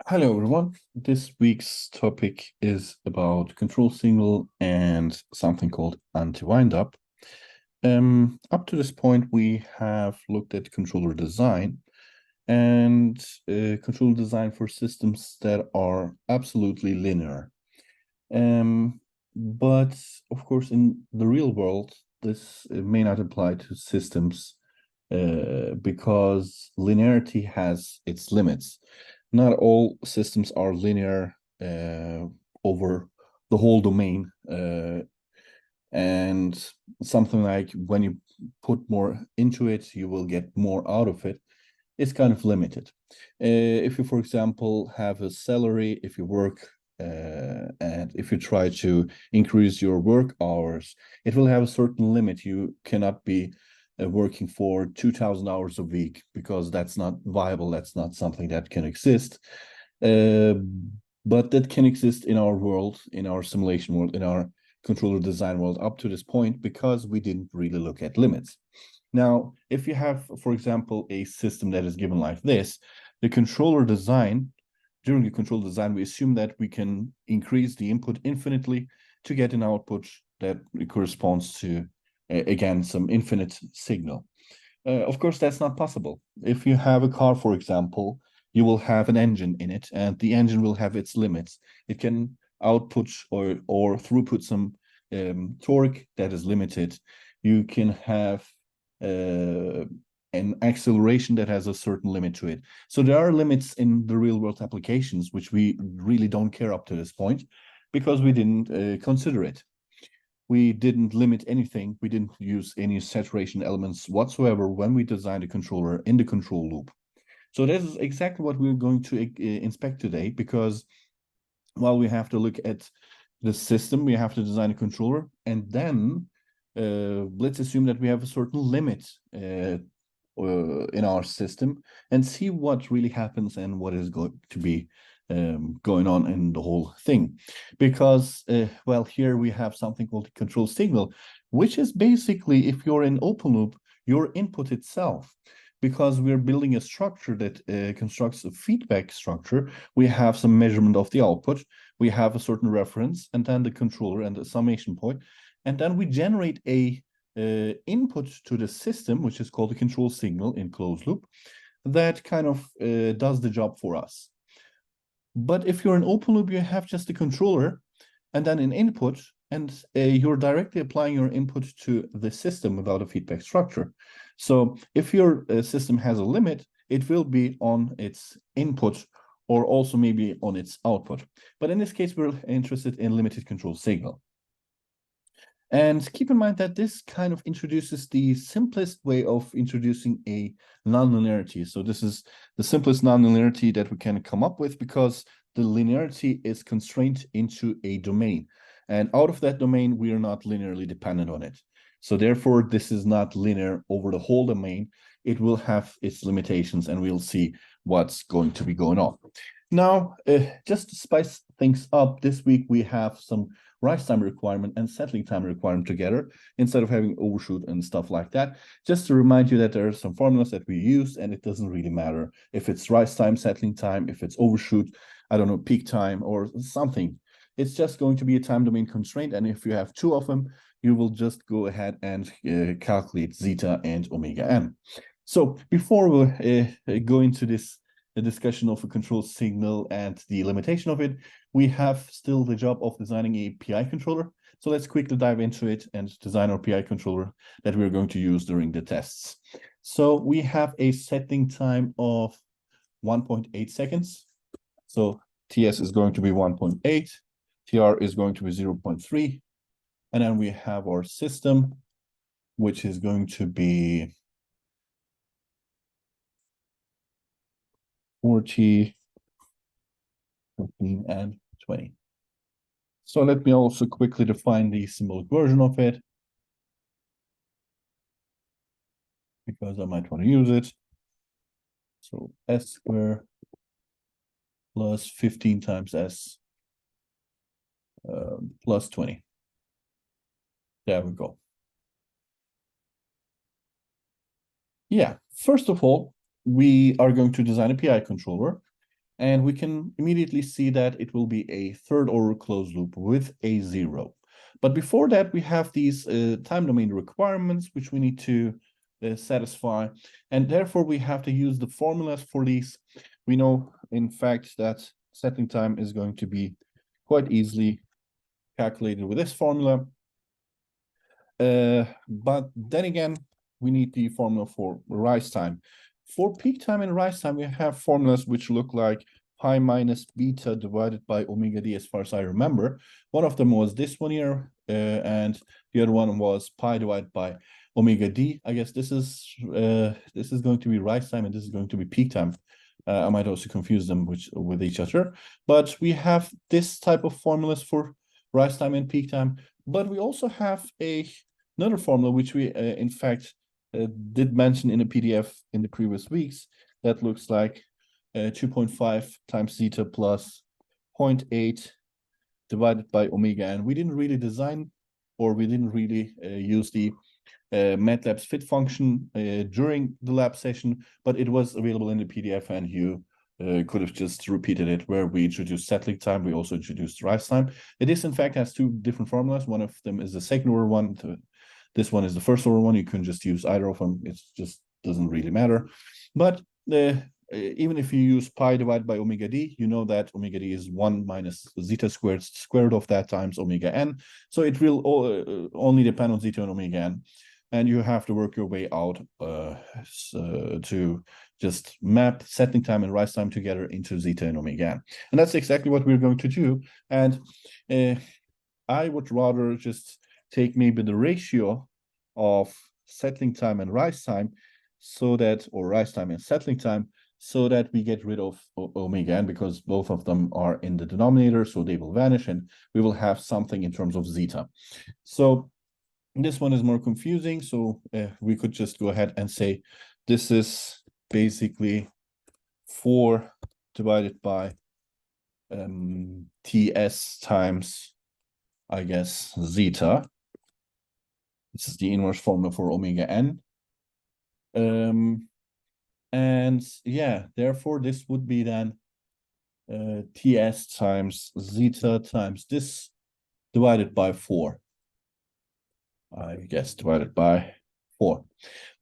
Hello, everyone. This week's topic is about control signal and something called anti-windup. Up to this point, we have looked at controller design and controller design for systems that are absolutely linear. But of course, in the real world, this may not apply to systems because linearity has its limits. Not all systems are linear over the whole domain. And something like when you put more into it, you will get more out of it. It's kind of limited. If you, for example, have a salary, if you work and if you try to increase your work hours, it will have a certain limit. You cannot be working for 2,000 hours a week because that's not viable. That's not something that can exist. Uh, but that can exist in our world, in our simulation world, in our controller design world up to this point because we didn't really look at limits. Now, if you have, for example, a system that is given like this, the controller design, during the controller design, we assume that we can increase the input infinitely to get an output that corresponds to, again, some infinite signal. Of course, that's not possible. If you have a car, for example, you will have an engine in it, and the engine will have its limits. It can output or throughput some torque that is limited. You can have uh, an acceleration that has a certain limit to it. So there are limits in the real world applications, which we really don't care up to this point because we didn't consider it. We didn't limit anything. We didn't use any saturation elements whatsoever when we designed a controller in the control loop. So this is exactly what we're going to inspect today, because while we have to look at the system, we have to design a controller, and then let's assume that we have a certain limit in our system and see what really happens and what is going to be going on in the whole thing. Because, well, here we have something called the control signal, which is basically, if you're in open loop, your input itself. Because we're building a structure that constructs a feedback structure, we have some measurement of the output, we have a certain reference, and then the controller and the summation point, and then we generate a input to the system, which is called the control signal in closed loop, that kind of does the job for us. But if you're in open loop, you have just a controller and then an input, and you're directly applying your input to the system without a feedback structure. So if your system has a limit, it will be on its input or also maybe on its output. But in this case, we're interested in limited control signal. And keep in mind that this kind of introduces the simplest way of introducing a nonlinearity. So this is the simplest nonlinearity that we can come up with because the linearity is constrained into a domain. And out of that domain, we are not linearly dependent on it. So therefore, this is not linear over the whole domain. It will have its limitations, and we'll see what's going to be going on. Now, just to spice things up, this week we have some rise time requirement and settling time requirement together instead of having overshoot and stuff like that. Just to remind you that there are some formulas that we use, and it doesn't really matter if it's rise time, settling time, if it's overshoot, I don't know, peak time or something. It's just going to be a time domain constraint, and if you have two of them, you will just go ahead and calculate zeta and omega n. So before we go into this discussion of a control signal and the limitation of it, we have still the job of designing a PI controller. So let's quickly dive into it and design our PI controller that we're going to use during the tests. So we have a setting time of 1.8 seconds. So TS is going to be 1.8, TR is going to be 0.3, and then we have our system, which is going to be 40, 15, and 20. So let me also quickly define the symbolic version of it, because I might want to use it. So S squared plus 15 times S plus 20. There we go. Yeah, first of all, we are going to design a PI controller. And we can immediately see that it will be a third order closed loop with a 0. But before that, we have these time domain requirements, which we need to satisfy. And therefore, we have to use the formulas for these. We know, in fact, that settling time is going to be quite easily calculated with this formula. But then again, we need the formula for rise time. For peak time and rise time, we have formulas which look like pi minus beta divided by omega d, as far as I remember. One of them was this one here, and the other one was pi divided by omega d. I guess this is going to be rise time, and this is going to be peak time. I might also confuse them with each other, but we have this type of formulas for rise time and peak time. But we also have another formula which we in fact did mention in a PDF in the previous weeks, that looks like 2.5 times zeta plus 0.8 divided by omega. And we didn't really design, or we didn't really use the MATLAB's fit function during the lab session, but it was available in the PDF, and you could have just repeated it. Where we introduced settling time, we also introduced rise time. It is, in fact, has two different formulas. One of them is the second order one. This one is the first order one. You can just use either of them. It just doesn't really matter. But even if you use pi divided by omega d, you know that omega d is 1 minus zeta squared, square root of that times omega n. So it will only depend on zeta and omega n. And you have to work your way out to just map settling time and rise time together into zeta and omega n. And that's exactly what we're going to do. And I would rather just take maybe the ratio of settling time and rise time, so that, or rise time and settling time, so that we get rid of omega n, because both of them are in the denominator, so they will vanish, and we will have something in terms of zeta. So this one is more confusing, so we could just go ahead and say this is basically 4 divided by TS times, I guess, zeta. This is the inverse formula for omega n. And yeah, therefore this would be then TS times zeta times this divided by 4. I guess divided by 4.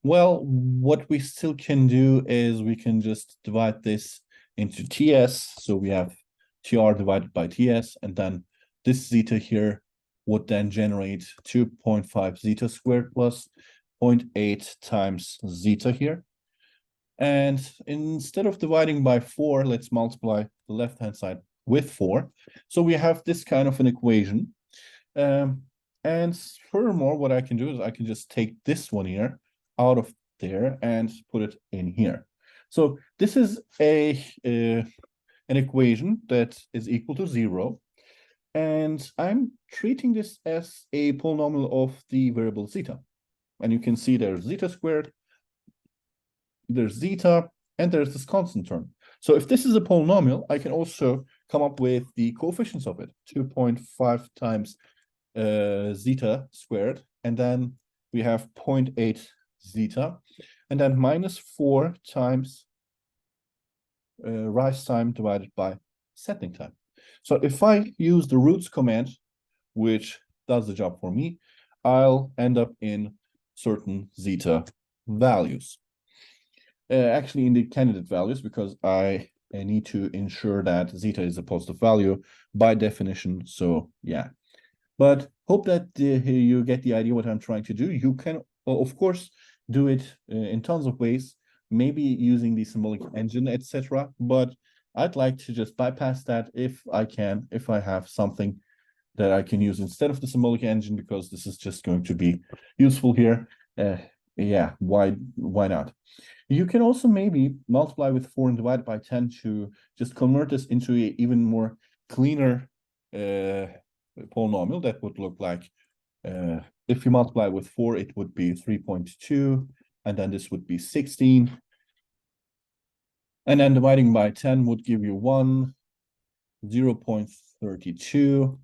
Well, what we still can do is we can just divide this into TS. So we have TR divided by TS, and then this zeta here would then generate 2.5 zeta squared plus 0.8 times zeta here. And instead of dividing by 4, let's multiply the left-hand side with 4. So we have this kind of an equation. And furthermore, what I can do is I can just take this one here out of there and put it in here. So this is an equation that is equal to 0. And I'm treating this as a polynomial of the variable zeta. And you can see there's zeta squared, there's zeta, and there's this constant term. So if this is a polynomial, I can also come up with the coefficients of it, 2.5 times zeta squared, and then we have 0.8 zeta, and then minus 4 times rise time divided by settling time. So if I use the roots command, which does the job for me, I'll end up in certain zeta values. Actually, in the candidate values, because I need to ensure that zeta is a positive value by definition. So yeah. But hope that you get the idea what I'm trying to do. You can, of course, do it in tons of ways, maybe using the symbolic engine, etc. But I'd like to just bypass that if I can, if I have something that I can use instead of the symbolic engine, because this is just going to be useful here. Yeah, why not? You can also maybe multiply with 4 and divide by 10 to just convert this into an even more cleaner polynomial. That would look like, if you multiply with 4, it would be 3.2, and then this would be 16. And then dividing by 10 would give you 1, 0.32,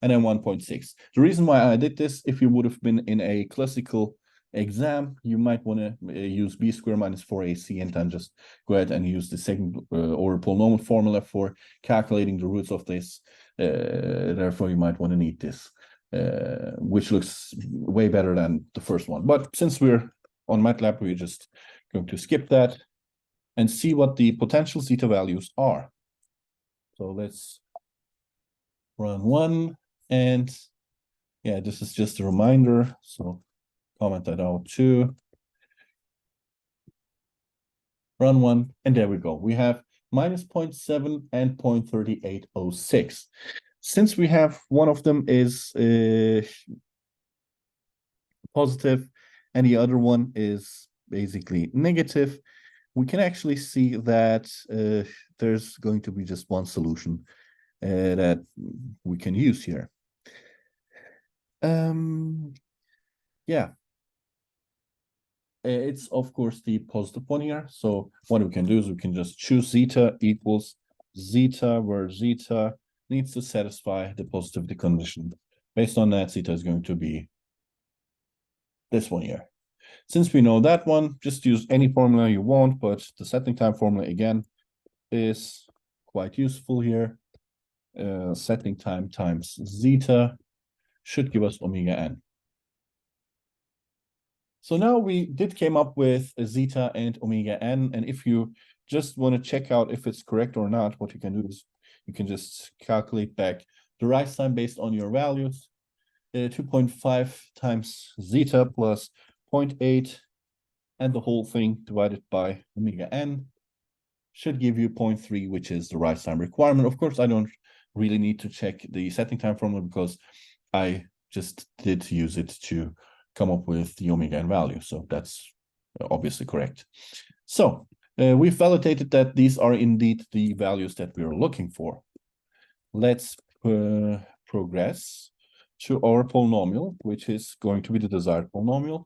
and then 1.6. The reason why I did this, if you would have been in a classical exam, you might want to use b squared minus 4ac and then just go ahead and use the second order polynomial formula for calculating the roots of this. Therefore, you might want to need this, which looks way better than the first one. But since we're on MATLAB, we're just going to skip that and see what the potential zeta values are. So let's run one, and yeah, this is just a reminder. So comment that out too. Run one, and there we go. We have minus 0.7 and 0.3806. Since we have one of them is positive and the other one is basically negative, we can actually see that there's going to be just one solution that we can use here. Yeah, it's of course the positive one here. So what we can do is we can just choose zeta equals zeta, where zeta needs to satisfy the positivity condition. Based on that, zeta is going to be this one here. Since we know that one, just use any formula you want, but the setting time formula again is quite useful here. Setting time times zeta should give us omega n. So now we did came up with a zeta and omega n, and if you just want to check out if it's correct or not, what you can do is you can just calculate back the rise time based on your values. 2.5 times zeta plus 0.8 and the whole thing divided by omega n should give you 0.3, which is the rise time requirement. Of course, I don't really need to check the setting time formula because I just did use it to come up with the omega n value. So that's obviously correct. So we've validated that these are indeed the values that we are looking for. Let's progress to our polynomial, which is going to be the desired polynomial,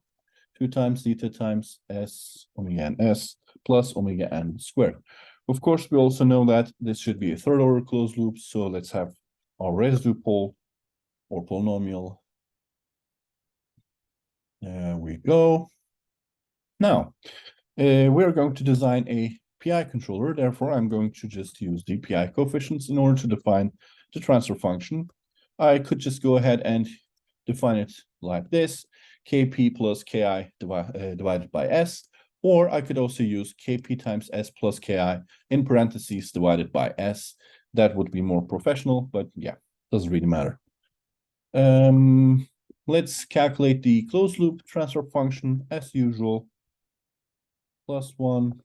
2 times zeta times s omega n s plus omega n squared. Of course, we also know that this should be a third order closed loop. So let's have our residue pole or polynomial. There we go. Now, we're going to design a PI controller. Therefore, I'm going to just use the PI coefficients in order to define the transfer function. I could just go ahead and define it like this, Kp plus Ki divided by S, or I could also use Kp times S plus Ki in parentheses divided by S. That would be more professional, but yeah, doesn't really matter. Let's calculate the closed loop transfer function as usual, +1,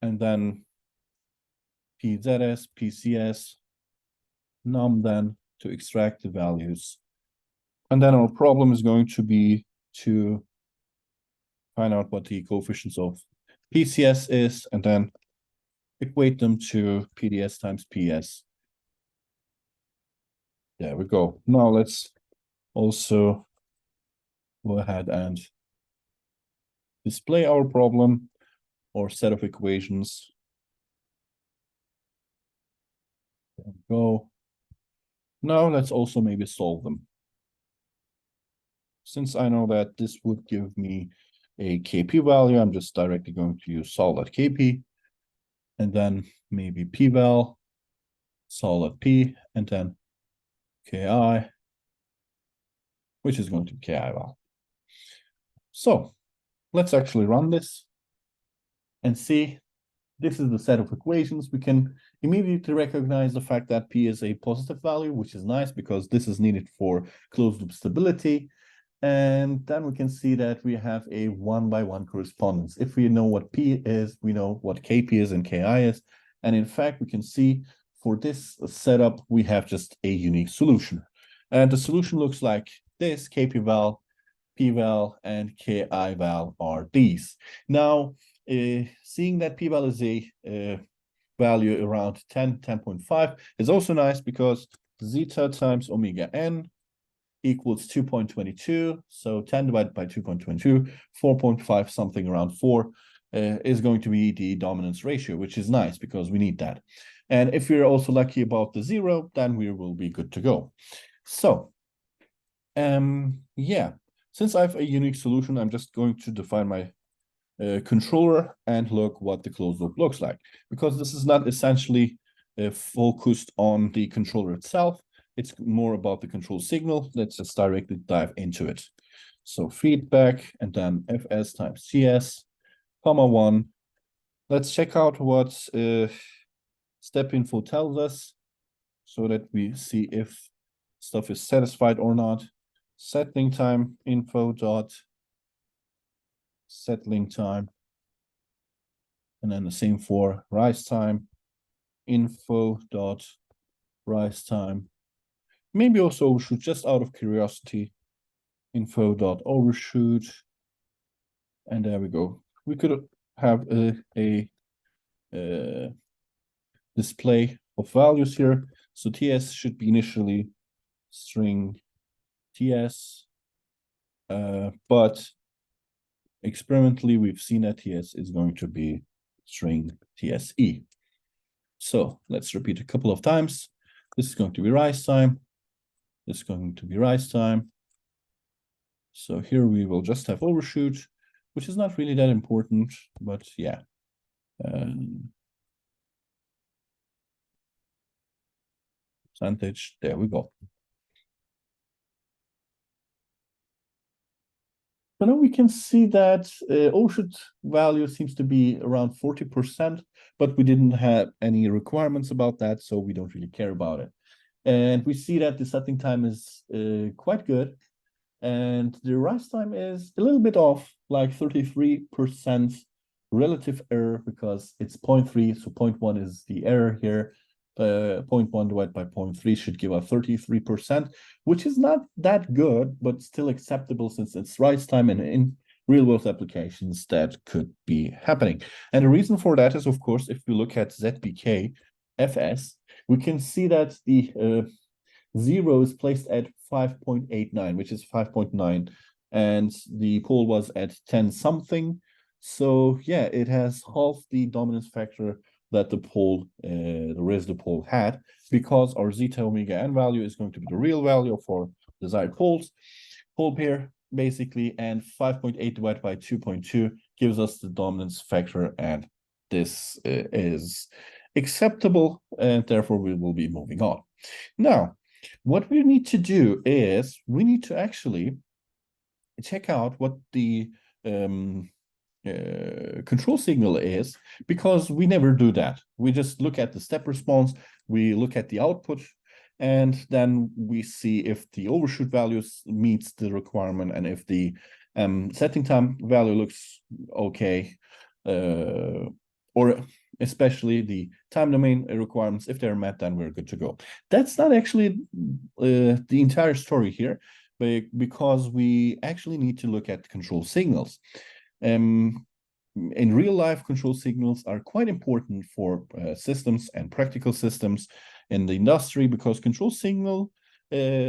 and then PZS, PCS, num then to extract the values. And then our problem is going to be to find out what the coefficients of PCS is, and then equate them to PDS times PS. There we go. Now let's also go ahead and display our problem or set of equations. There we go. Now let's also maybe solve them. Since I know that this would give me a Kp value, I'm just directly going to use sol at Kp, and then maybe Pval, sol at P, and then Ki, which is going to be Ki val. So let's actually run this and see. This is the set of equations. We can immediately recognize the fact that P is a positive value, which is nice because this is needed for closed loop stability. And then we can see that we have a 1-by-1 correspondence. If we know what P is, we know what Kp is and Ki is. And in fact, we can see for this setup, we have just a unique solution. And the solution looks like this: Kp val, P val, and Ki val are these. Now, seeing that P val is a value around 10.5 is also nice because zeta times omega n equals 2.22. So 10 divided by 2.22, 4.5, something around 4, is going to be the dominance ratio, which is nice because we need that. And if we're also lucky about the 0, then we will be good to go. So, yeah, Since I have a unique solution, I'm just going to define my controller and look what the closed loop looks like, because this is not essentially focused on the controller itself. It's more about the control signal. Let's just directly dive into it. So feedback and then fs times ts, comma 1. Let's check out what step info tells us so that we see if stuff is satisfied or not. Settling time info dot settling time, and then the same for rise time info dot rise time. Maybe also overshoot, just out of curiosity, info dot overshoot, and there we go. We could have a display of values here. So ts should be initially string ts, but experimentally we've seen that ts is going to be string tse. So let's repeat a couple of times. This is going to be rise time. This is going to be rise time. So here we will just have overshoot, which is not really that important, but yeah. Percentage, there we go. So now we can see that overshoot value seems to be around 40%, but we didn't have any requirements about that, so we don't really care about it. And we see that the setting time is quite good, and the rise time is a little bit off, like 33% relative error, because it's 0.3, so 0.1 is the error here. 0.1 divided by 0.3 should give us 33%, which is not that good, but still acceptable since it's rise time, and in real-world applications that could be happening. And the reason for that is, of course, if we look at ZBK FS, we can see that the 0 is placed at 5.89, which is 5.9, and the pole was at 10 something. So yeah, it has half the dominance factor that the pole, the residue pole had, because our zeta omega n value is going to be the real value for desired pole pair, basically, and 5.8 divided by 2.2 gives us the dominance factor, and this is acceptable, and therefore we will be moving on. Now, what we need to do is we need to actually check out what the control signal is, because we never do that. We just look at the step response, we look at the output, and then we see if the overshoot values meets the requirement, and if the setting time value looks okay, or especially the time domain requirements, if they're met, then we're good to go. That's not actually the entire story here, because we actually need to look at control signals. In real life, control signals are quite important for systems and practical systems in the industry, because control signal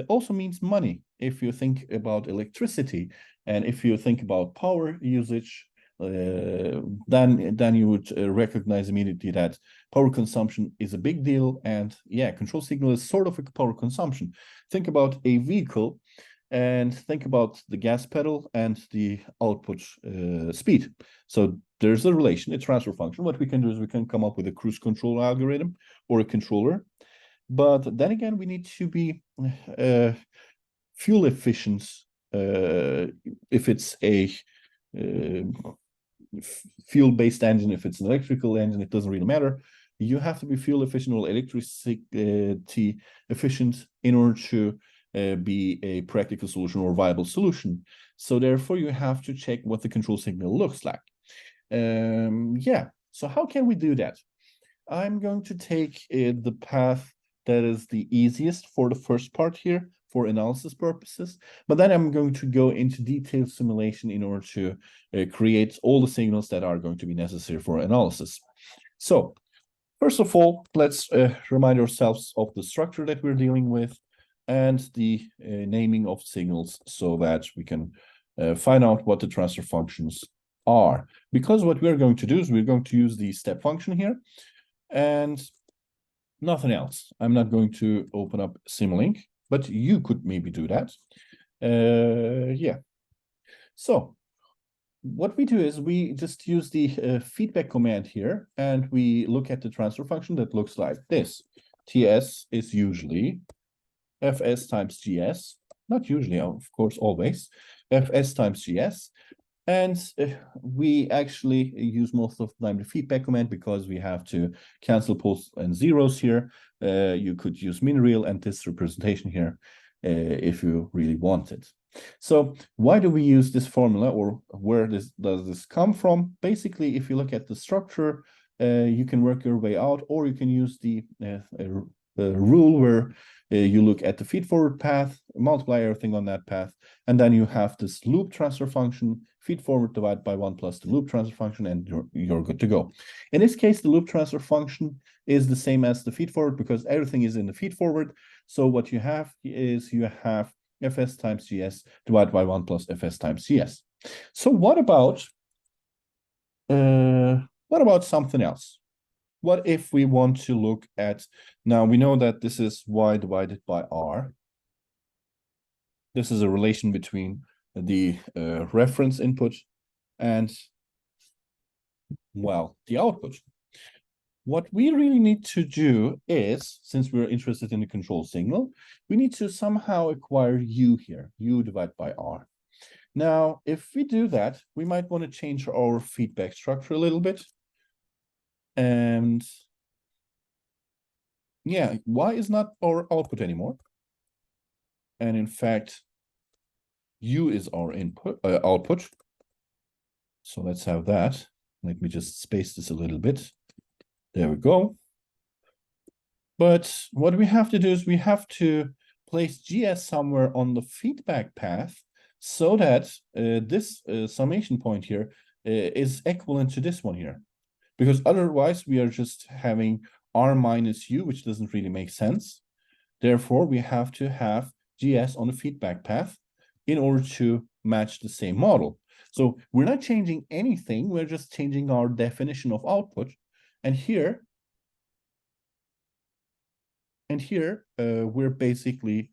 also means money. If you think about electricity, and if you think about power usage, then you would recognize immediately that power consumption is a big deal. And yeah, control signal is sort of a power consumption. Think about a vehicle, and think about the gas pedal and the output speed. So there's a relation, a transfer function. What we can do is we can come up with a cruise control algorithm or a controller. But then again, we need to be fuel efficient. If it's a fuel-based engine, if it's an electrical engine, it doesn't really matter. You have to be fuel efficient or electricity efficient in order to be a practical solution or viable solution. So therefore, you have to check what the control signal looks like. Yeah, so how can we do that? I'm going to take the path that is the easiest for the first part here for analysis purposes, but then I'm going to go into detailed simulation in order to create all the signals that are going to be necessary for analysis. So first of all, let's remind ourselves of the structure that we're dealing with and the naming of signals, so that we can find out what the transfer functions are. Because what we're going to do is we're going to use the step function here and nothing else. I'm not going to open up Simulink, but you could maybe do that. Yeah. So what we do is we just use the feedback command here, and we look at the transfer function that looks like this. TS is usually Fs times GS, not usually, of course, always, Fs times GS. And we actually use most of the time the feedback command because we have to cancel poles and zeros here. You could use min real and this representation here if you really want it. So why do we use this formula, or where does this come from? Basically, if you look at the structure, you can work your way out, or you can use the rule where you look at the feed-forward path, multiply everything on that path, and then you have this loop transfer function, feed-forward divided by 1 plus the loop transfer function, and you're good to go. In this case, the loop transfer function is the same as the feed-forward because everything is in the feed-forward. So what you have is you have Fs times Gs divided by 1 plus Fs times Gs. So what about something else? What if we want to look at, now we know that this is y divided by r. This is a relation between the reference input and, well, the output. What we really need to do is, since we're interested in the control signal, we need to somehow acquire u here, u divided by r. Now, if we do that, we might want to change our feedback structure a little bit. And yeah, y is not our output anymore. And in fact, u is our output. So let's have that. Let me just space this a little bit. There we go. But what we have to do is we have to place GS somewhere on the feedback path so that this summation point here is equivalent to this one here. Because otherwise we are just having r minus u, which doesn't really make sense. Therefore, we have to have GS on the feedback path in order to match the same model. So we're not changing anything, we're just changing our definition of output. And here we're basically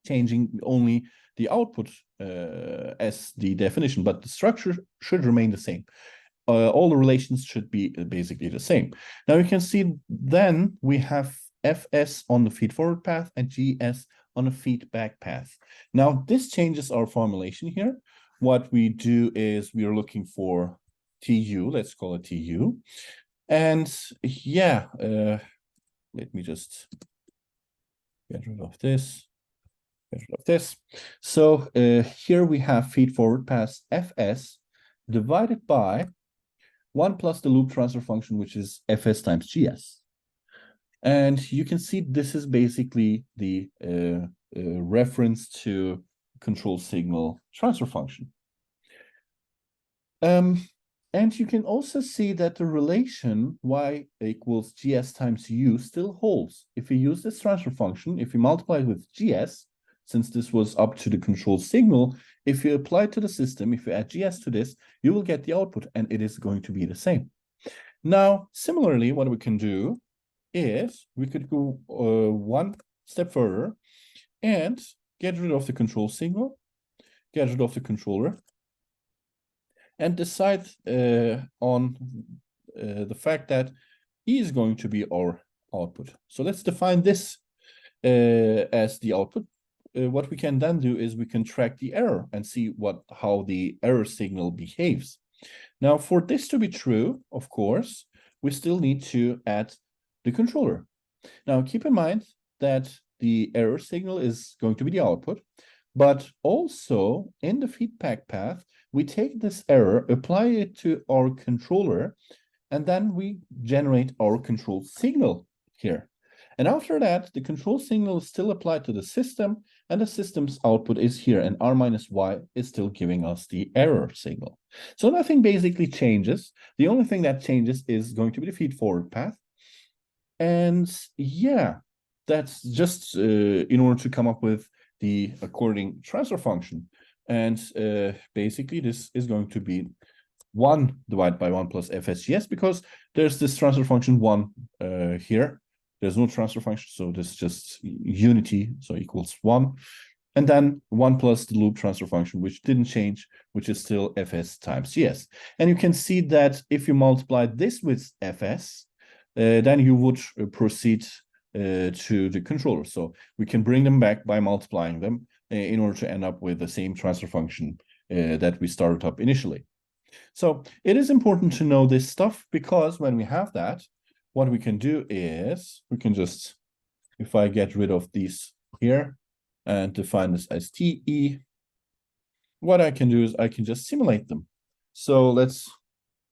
changing only the output as the definition, but the structure should remain the same. All the relations should be basically the same. Now you can see then we have Fs on the feed-forward path and Gs on the feedback path. Now this changes our formulation here. What we do is we are looking for Tu, let's call it Tu. And yeah, let me just get rid of this. So here we have feed-forward path Fs divided by 1 plus the loop transfer function, which is Fs times Gs. And you can see this is basically the reference to control signal transfer function. And you can also see that the relation y equals Gs times u still holds. If we use this transfer function, if we multiply it with Gs, since this was up to the control signal, if you apply it to the system, if you add Gs to this, you will get the output and it is going to be the same. Now, similarly, what we can do is we could go one step further and get rid of the control signal, get rid of the controller, and decide on the fact that E is going to be our output. So let's define this as the output. What we can then do is we can track the error and see how the error signal behaves. Now, for this to be true, of course, we still need to add the controller. Now, keep in mind that the error signal is going to be the output, but also in the feedback path, we take this error, apply it to our controller, and then we generate our control signal here. And after that, the control signal is still applied to the system, and the system's output is here, and r minus y is still giving us the error signal. So nothing basically changes. The only thing that changes is going to be the feed-forward path. And yeah, that's just in order to come up with the according transfer function. And basically, this is going to be 1 divided by 1 plus FSGS, because there's this transfer function 1 here. There's no transfer function, so this is just unity, so equals 1. And then 1 plus the loop transfer function, which didn't change, which is still fs times gs. And you can see that if you multiply this with fs, then you would proceed to the controller. So we can bring them back by multiplying them in order to end up with the same transfer function that we started up initially. So it is important to know this stuff, because when we have that, what we can do is we can just, if I get rid of these here and define this as TE, what I can do is I can just simulate them. So let's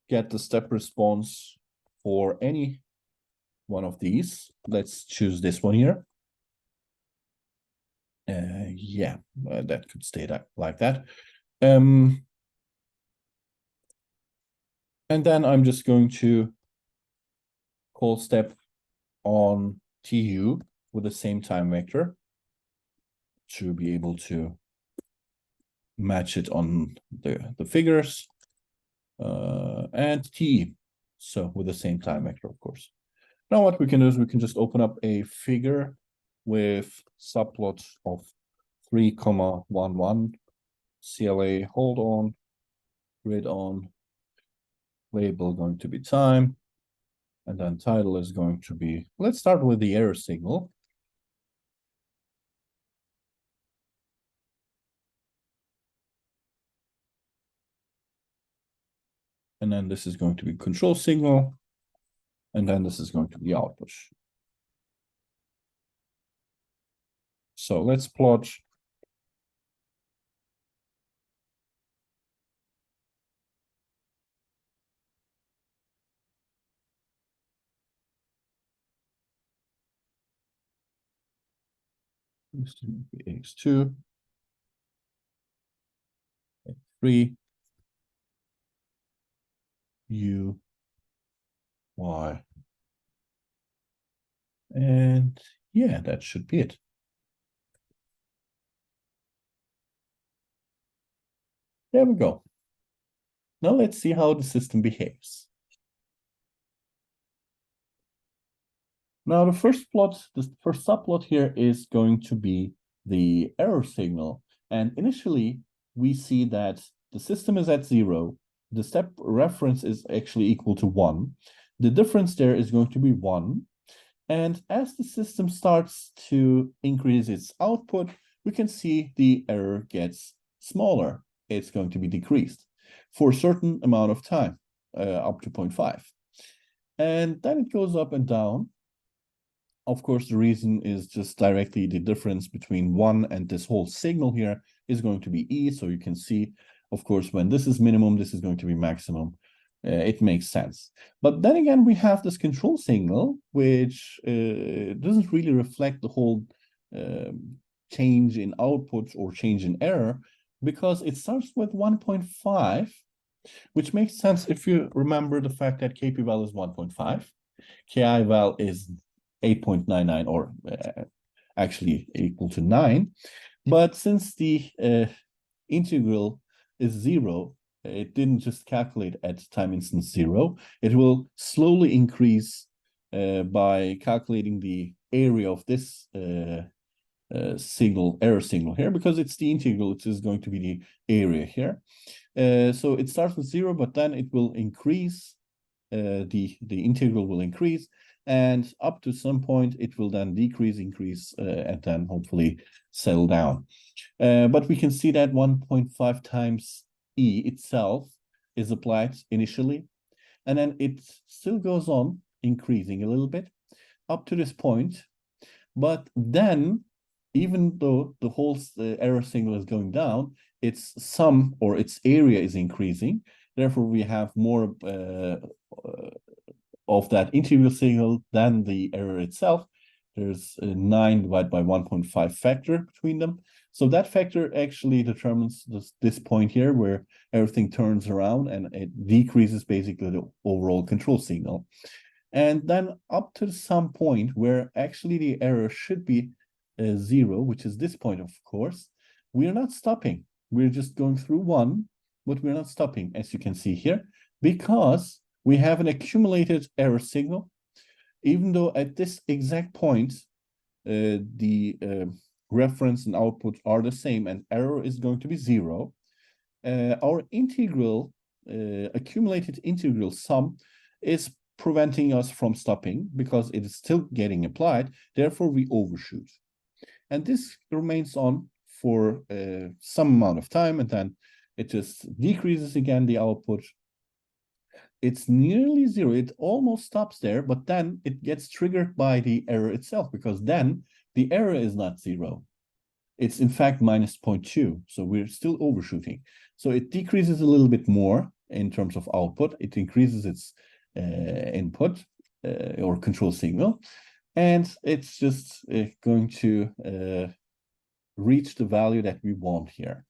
get the step response for any one of these. Let's choose this one here. Yeah, that could stay like that. And then I'm just going to call step on TU with the same time vector to be able to match it on the figures, and TE, so with the same time vector, of course. Now what we can do is we can just open up a figure with subplot of 3,11, CLA hold on, grid on, label going to be time, and then title is going to be, let's start with the error signal. And then this is going to be control signal, and then this is going to be output. So let's plot x2, x3, u, y, and yeah, that should be it. There we go. Now let's see how the system behaves. Now the first subplot here is going to be the error signal. And initially we see that the system is at 0. The step reference is actually equal to 1. The difference there is going to be 1. And as the system starts to increase its output, we can see the error gets smaller. It's going to be decreased for a certain amount of time, up to 0.5. And then it goes up and down. Of course, the reason is just directly the difference between 1 and this whole signal here is going to be E. So you can see, of course, when this is minimum, this is going to be maximum. It makes sense. But then again, we have this control signal, which doesn't really reflect the whole change in output or change in error, because it starts with 1.5, which makes sense if you remember the fact that KP val is 1.5, KI val is 8.99, or actually equal to 9. But since the integral is 0, it didn't just calculate at time instance 0. It will slowly increase by calculating the area of this error signal here, because it's the integral, it is going to be the area here. So it starts with 0, but then it will increase, the integral will increase, and up to some point it will then decrease, increase, and then hopefully settle down. But we can see that 1.5 times E itself is applied initially, and then it still goes on increasing a little bit up to this point. But then, even though the whole error signal is going down, its sum or its area is increasing. Therefore, we have more of that integral signal than the error itself. There's a 9 divided by 1.5 factor between them. So that factor actually determines this point here where everything turns around and it decreases basically the overall control signal. And then up to some point where actually the error should be 0, which is this point, of course, we're not stopping. We're just going through 1, but we're not stopping, as you can see here, because we have an accumulated error signal, even though at this exact point, the reference and output are the same and error is going to be 0, our integral, accumulated integral sum is preventing us from stopping because it is still getting applied. Therefore, we overshoot. And this remains on for some amount of time, and then it just decreases again the output. It's nearly 0. It almost stops there, but then it gets triggered by the error itself, because then the error is not 0. It's in fact minus 0.2. So we're still overshooting. So it decreases a little bit more in terms of output. It increases its input or control signal. And it's just going to reach the value that we want here.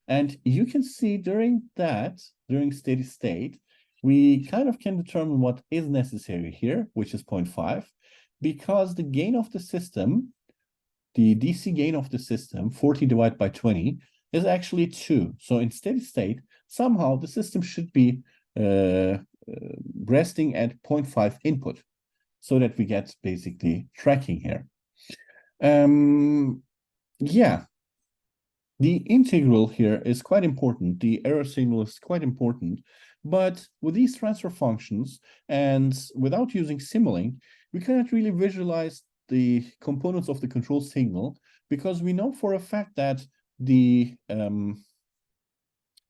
And you can see during steady state, we kind of can determine what is necessary here, which is 0.5, because the gain of the system, the DC gain of the system, 40 divided by 20, is actually 2. So in steady state, somehow the system should be resting at 0.5 input so that we get basically tracking here. Yeah, the integral here is quite important. The error signal is quite important. But with these transfer functions and without using Simulink, we cannot really visualize the components of the control signal, because we know for a fact that the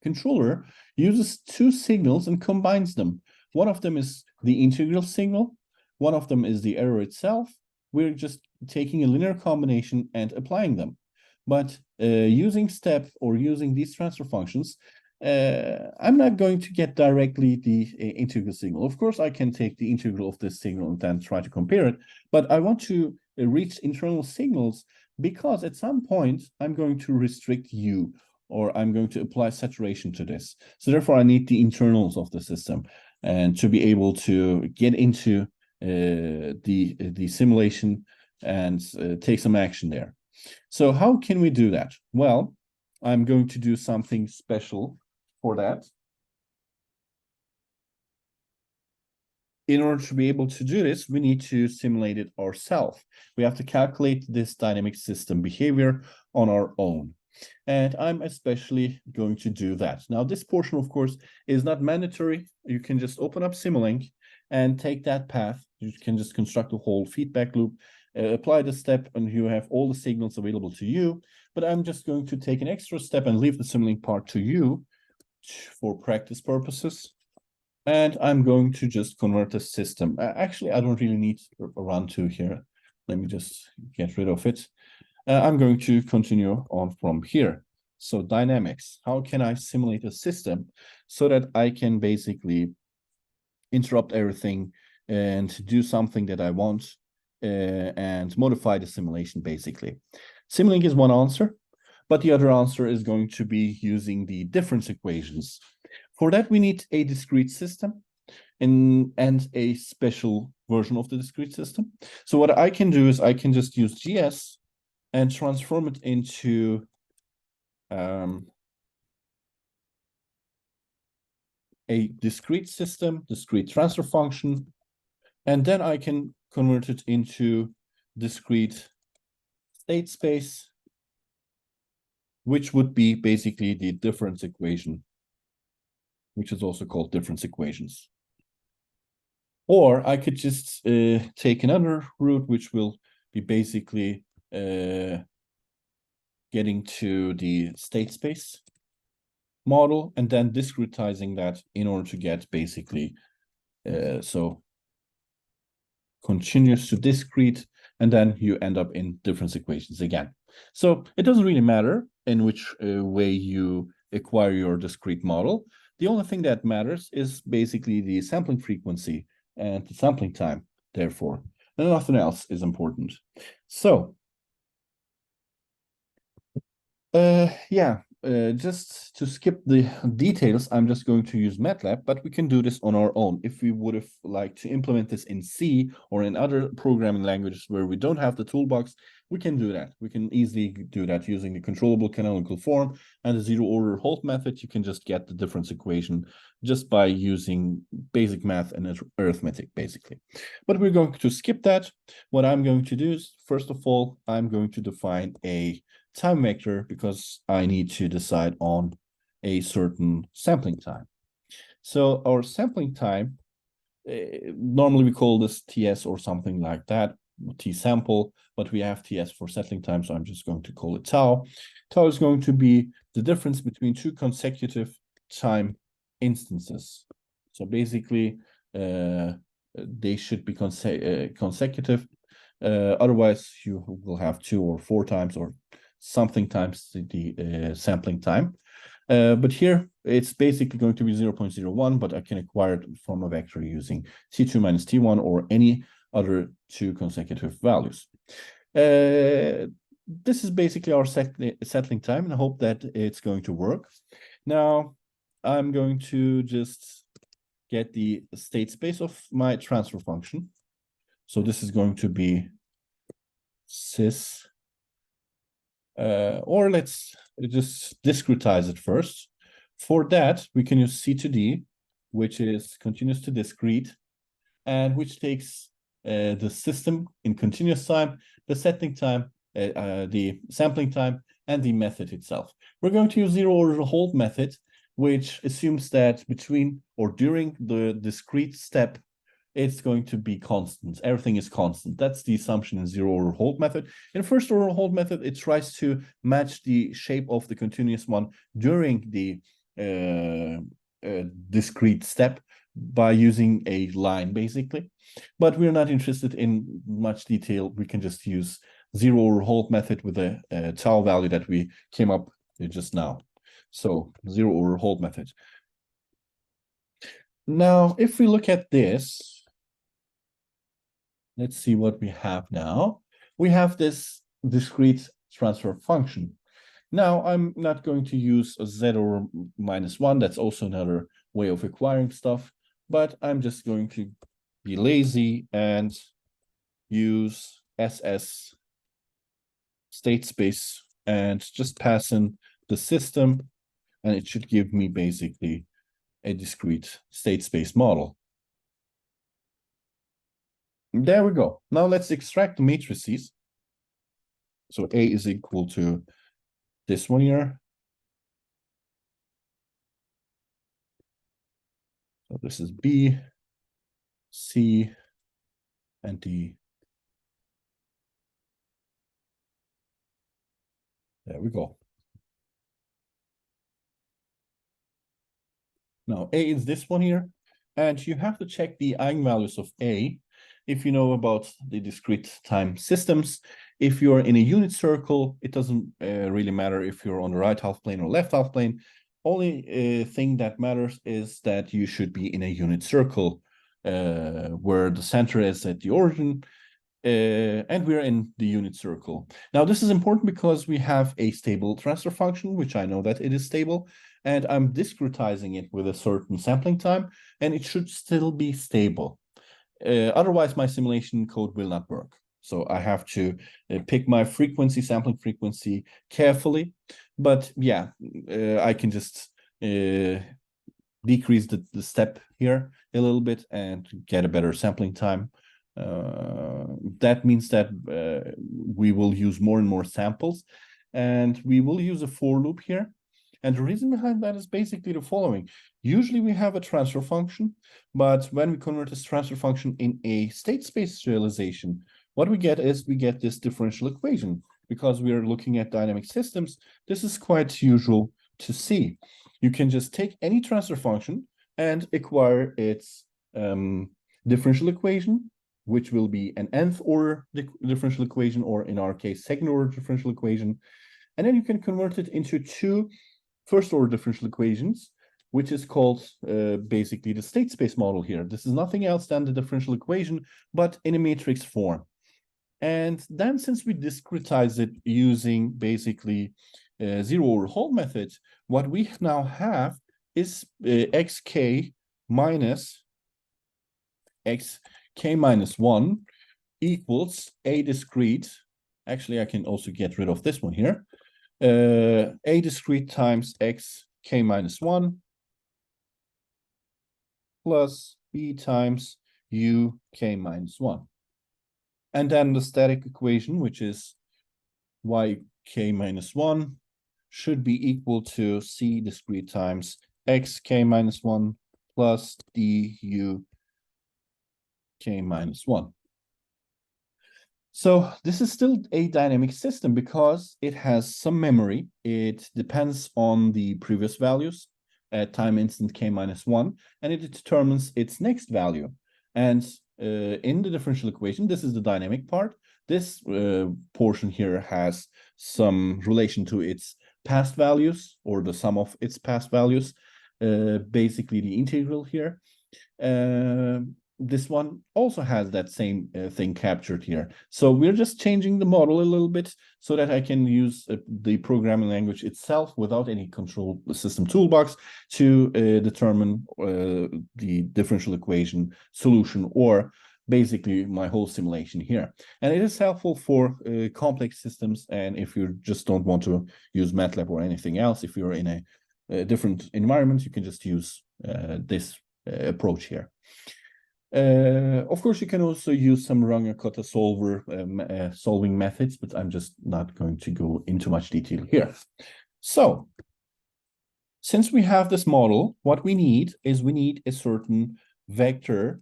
controller uses two signals and combines them. One of them is the integral signal. One of them is the error itself. We're just taking a linear combination and applying them. But using step or using these transfer functions, I'm not going to get directly the integral signal. Of course, I can take the integral of this signal and then try to compare it, but I want to reach internal signals because at some point I'm going to restrict U, or I'm going to apply saturation to this. So therefore, I need the internals of the system and to be able to get into the simulation and take some action there. So how can we do that? Well, I'm going to do something special for that. In order to be able to do this, we need to simulate it ourselves. We have to calculate this dynamic system behavior on our own. And I'm especially going to do that. Now, this portion, of course, is not mandatory. You can just open up Simulink and take that path. You can just construct a whole feedback loop, apply the step, and you have all the signals available to you. But I'm just going to take an extra step and leave the Simulink part to you for practice purposes. And I'm going to just convert the system. Actually, I don't really need a run to here. Let me just get rid of it. I'm going to continue on from here. So dynamics, how can I simulate a system so that I can basically interrupt everything and do something that I want and modify the simulation basically. Simulink is one answer, but the other answer is going to be using the difference equations. For that, we need a discrete system and a special version of the discrete system. So what I can do is I can just use GS and transform it into a discrete system, discrete transfer function, and then I can convert it into discrete state space, which would be basically the difference equation, which is also called difference equations. Or I could just take another route, which will be basically getting to the state space model and then discretizing that in order to get basically so continuous to discrete, and then you end up in difference equations again. So it doesn't really matter in which way you acquire your discrete model. The only thing that matters is basically the sampling frequency and the sampling time, therefore, and nothing else is important. So just to skip the details, I'm just going to use MATLAB, but we can do this on our own. If we would have liked to implement this in C or in other programming languages where we don't have the toolbox, We can do that. We can easily do that using the controllable canonical form and the zero-order Holt method. You can just get the difference equation just by using basic math and arithmetic, basically. But we're going to skip that. What I'm going to do is, first of all, I'm going to define a time vector because I need to decide on a certain sampling time. So our sampling time, normally we call this TS or something like that, T sample, but we have TS for settling time, so I'm just going to call it tau. Tau is going to be the difference between two consecutive time instances. So basically, they should be consecutive. Otherwise, you will have 2 or 4 times or something times the sampling time. But here it's basically going to be 0.01, but I can acquire it from a vector using T2 minus T1 or any other 2 consecutive values. This is basically our settling time, and I hope that it's going to work. Now, I'm going to just get the state space of my transfer function. So this is going to be sys, or let's just discretize it first. For that, we can use C to D, which is continuous to discrete, and which takes the system in continuous time, the settling time, the sampling time, and the method itself. We're going to use zero-order Holt method, which assumes that between or during the discrete step, it's going to be constant. Everything is constant. That's the assumption in zero-order Holt method. In first-order Holt method, it tries to match the shape of the continuous one during the discrete step by using a line, basically. But we're not interested in much detail. We can just use zero-order Holt method with a tau value that we came up with just now. So zero-order Holt method. Now, if we look at this, let's see what we have now. We have this discrete transfer function. Now, I'm not going to use a z or -1. That's also another way of acquiring stuff, but I'm just going to be lazy and use SS state space and just pass in the system, and it should give me basically a discrete state space model. There we go. Now let's extract the matrices. So A is equal to this one here. So this is B, C, and D. There we go. Now A is this one here, and you have to check the eigenvalues of A if you know about the discrete time systems. If you're in a unit circle, it doesn't really matter if you're on the right half plane or left half plane. Only thing that matters is that you should be in a unit circle where the center is at the origin, and we're in the unit circle. Now, this is important because we have a stable transfer function, which I know that it is stable, and I'm discretizing it with a certain sampling time, and it should still be stable. Otherwise, my simulation code will not work. So I have to pick my frequency, sampling frequency carefully. But yeah, I can just decrease the step here a little bit and get a better sampling time. That means that we will use more and more samples, and we will use a for loop here. And the reason behind that is basically the following. Usually we have a transfer function, but when we convert this transfer function in a state space realization, what we get is we get this differential equation. Because we are looking at dynamic systems, this is quite usual to see. You can just take any transfer function and acquire its differential equation, which will be an nth order differential equation, or in our case, second order differential equation. And then you can convert it into two first order differential equations, which is called basically the state space model here. This is nothing else than the differential equation, but in a matrix form. And then since we discretize it using basically zero order Holt method, what we now have is xk minus xk minus 1 equals a discrete Actually, I can also get rid of this one here. A discrete times x k minus 1 plus b times u k minus 1. And then the static equation, which is y k minus 1, should be equal to c discrete times x k minus 1 plus d u k minus 1. So this is still a dynamic system because it has some memory. It depends on the previous values at time instant k minus 1, and it determines its next value. And in the differential equation, this is the dynamic part. This portion here has some relation to its past values or the sum of its past values, basically the integral here. This one also has that same thing captured here. So we're just changing the model a little bit so that I can use the programming language itself without any control system toolbox to determine the differential equation solution, or basically my whole simulation here. And it is helpful for complex systems, and if you just don't want to use MATLAB or anything else, if you're in a different environment, you can just use this approach here. Of course, you can also use some Runge-Kutta solver solving methods, but I'm just not going to go into much detail here. So, since we have this model, what we need is a certain vector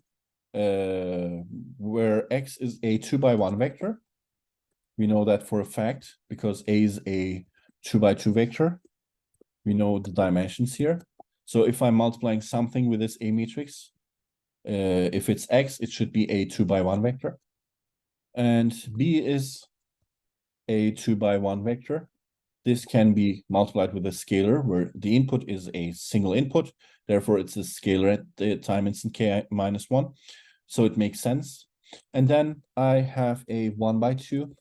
where x is a 2×1 vector. We know that for a fact because a is a 2×2 vector. We know the dimensions here. So if I'm multiplying something with this A matrix, if it's x, it should be a 2×1 vector. And b is a 2×1 vector. This can be multiplied with a scalar where the input is a single input. Therefore, it's a scalar at the time instant k minus 1. So it makes sense. And then I have a 1×2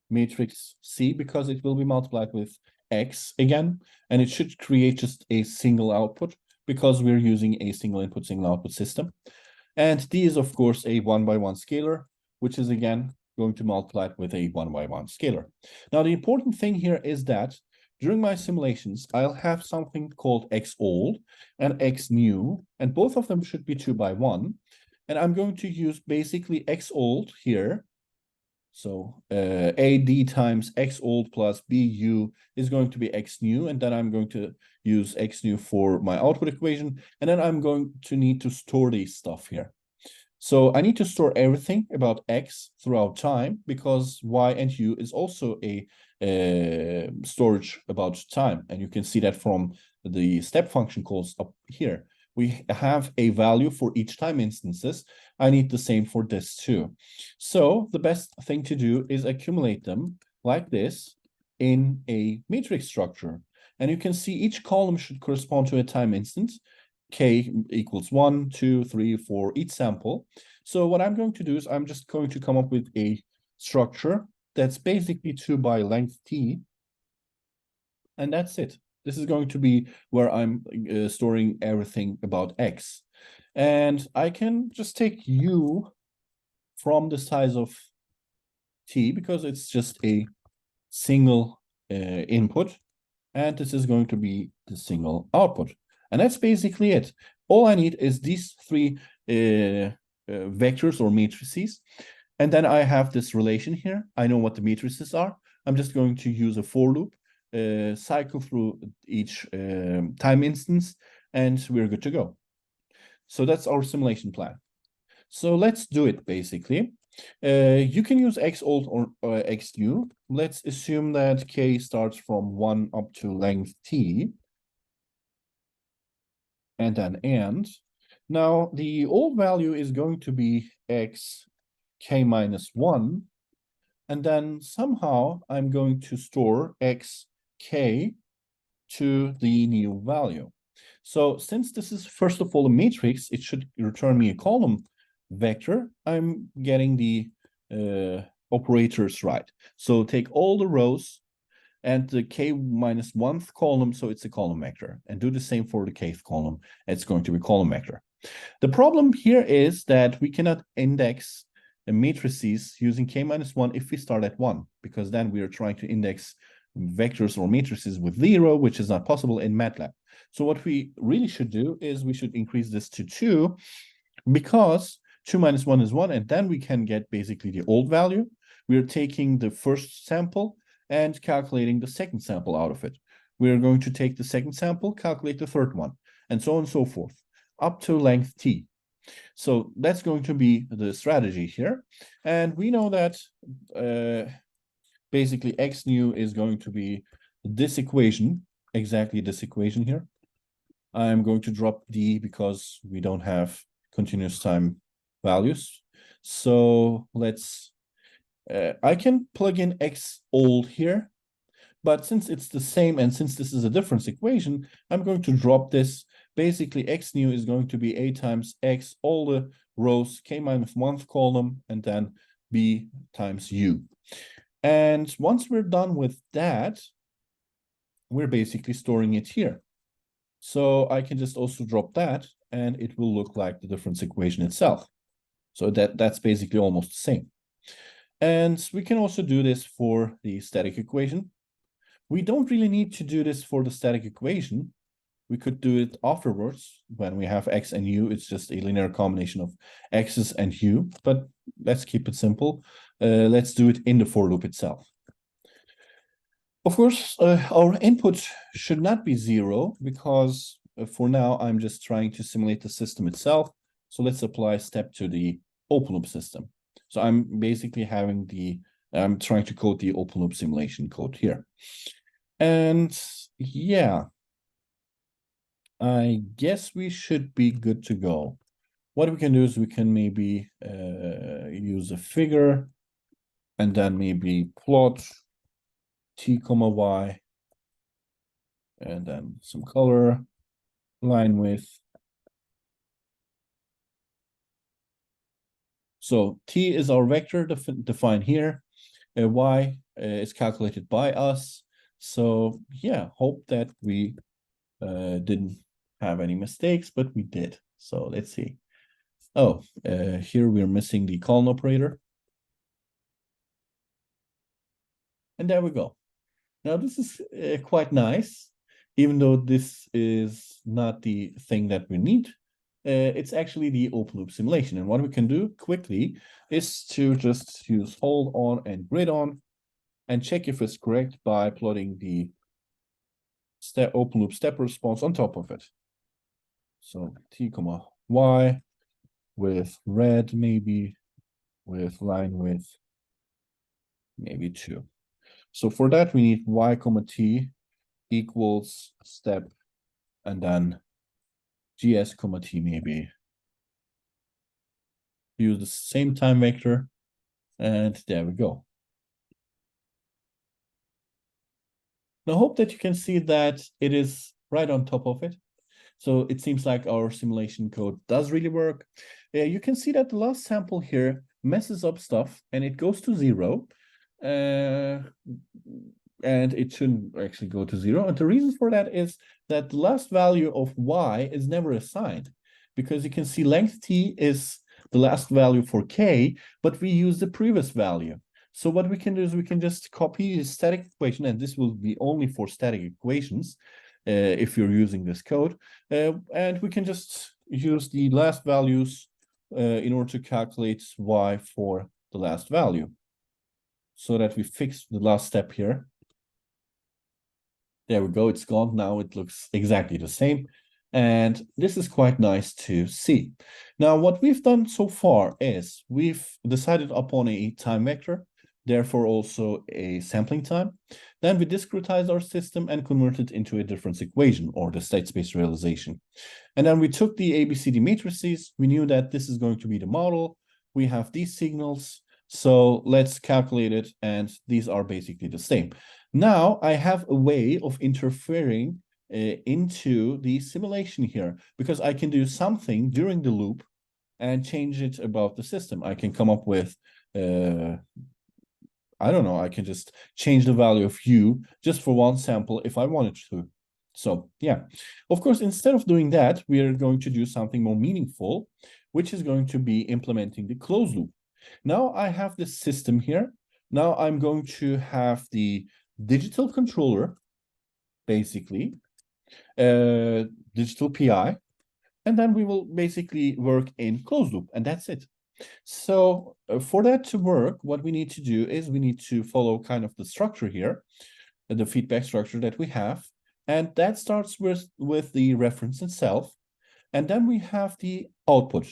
matrix C because it will be multiplied with x again. And it should create just a single output because we're using a single input, single output system. And D is, of course, a 1×1 scalar, which is, again, going to multiply it with a 1×1 scalar. Now, the important thing here is that during my simulations, I'll have something called x old and x new, and both of them should be 2×1. And I'm going to use basically x old here. So AD times x old plus BU is going to be x new, and then I'm going to use x new for my output equation, and then I'm going to need to store these stuff here. So I need to store everything about x throughout time because y and u is also a storage about time, and you can see that from the step function calls up here. We have a value for each time instances. I need the same for this too. So the best thing to do is accumulate them like this in a matrix structure. And you can see each column should correspond to a time instance. K equals 1, 2, 3, 4, each sample. So what I'm going to do is I'm just going to come up with a structure that's basically 2 by length t. And that's it. This is going to be where I'm storing everything about x. And I can just take u from the size of t because it's just a single input. And this is going to be the single output. And that's basically it. All I need is these three vectors or matrices. And then I have this relation here. I know what the matrices are. I'm just going to use a for loop, cycle through each time instance, and we're good to go. So that's our simulation plan. So let's do it, basically. You can use x old or x new. Let's assume that k starts from 1 up to length t. And then and. Now, the old value is going to be x k minus 1. And then somehow I'm going to store x k to the new value. So since this is, first of all, a matrix, it should return me a column vector. I'm getting the operators right. So take all the rows and the k minus 1th column, so it's a column vector. And do the same for the kth column. It's going to be column vector. The problem here is that we cannot index matrices using k-1 if we start at 1, because then we are trying to index vectors or matrices with 0, which is not possible in MATLAB. So what we really should do is we should increase this to 2, because 2 minus 1 is 1, and then we can get basically the old value. We are taking the first sample and calculating the second sample out of it. We are going to take the second sample, calculate the third one, and so on and so forth, up to length t. So that's going to be the strategy here. And we know that basically x nu is going to be this equation, exactly this equation here. I'm going to drop d because we don't have continuous time values. So let's, I can plug in x old here, but since it's the same and since this is a difference equation, I'm going to drop this. Basically, x nu is going to be a times x, all the rows, k-1th column, and then b times u. And once we're done with that, we're basically storing it here. So I can just also drop that, and it will look like the difference equation itself. So that's basically almost the same. And we can also do this for the static equation. We don't really need to do this for the static equation. We could do it afterwards when we have x and u. It's just a linear combination of x's and u, but let's keep it simple. Let's do it in the for loop itself. Of course, our input should not be 0 because for now, I'm just trying to simulate the system itself. So let's apply a step to the open loop system. So I'm basically having I'm trying to code the open loop simulation code here. And yeah, I guess we should be good to go. What we can do is we can maybe use a figure and then maybe plot t comma y and then some color, line width. So t is our vector defined here. Y is calculated by us. So yeah, hope that we didn't have any mistakes, but we did. So let's see. Oh, here we're missing the colon operator. And there we go. Now this is quite nice, even though this is not the thing that we need. It's actually the open loop simulation. And what we can do quickly is to just use hold on and grid on and check if it's correct by plotting the open loop step response on top of it. So t comma y with red, maybe with line width, maybe 2. So for that, we need y comma t equals step and then gs comma t maybe. Use the same time vector, and there we go. Now, I hope that you can see that it is right on top of it. So it seems like our simulation code does really work. You can see that the last sample here messes up stuff and it goes to 0. And it shouldn't actually go to 0. And the reason for that is that the last value of y is never assigned, because you can see length t is the last value for k, but we use the previous value. So what we can do is we can just copy the static equation, and this will be only for static equations if you're using this code. And we can just use the last values in order to calculate y for the last value, so that we fix the last step here. There we go, it's gone. Now it looks exactly the same. And this is quite nice to see. Now, what we've done so far is we've decided upon a time vector, therefore also a sampling time. Then we discretized our system and converted it into a difference equation, or the state space realization. And then we took the ABCD matrices. We knew that this is going to be the model. We have these signals. So let's calculate it, and these are basically the same. Now I have a way of interfering into the simulation here, because I can do something during the loop and change it about the system. I can come up with, I don't know, I can just change the value of u just for one sample if I wanted to. So yeah, of course, instead of doing that, we are going to do something more meaningful, which is going to be implementing the closed loop. Now I have this system here. Now I'm going to have the digital controller, basically, digital PI, and then we will basically work in closed loop, and that's it. So for that to work, what we need to do is we need to follow kind of the structure here, the feedback structure that we have. And that starts with the reference itself. And then we have the output.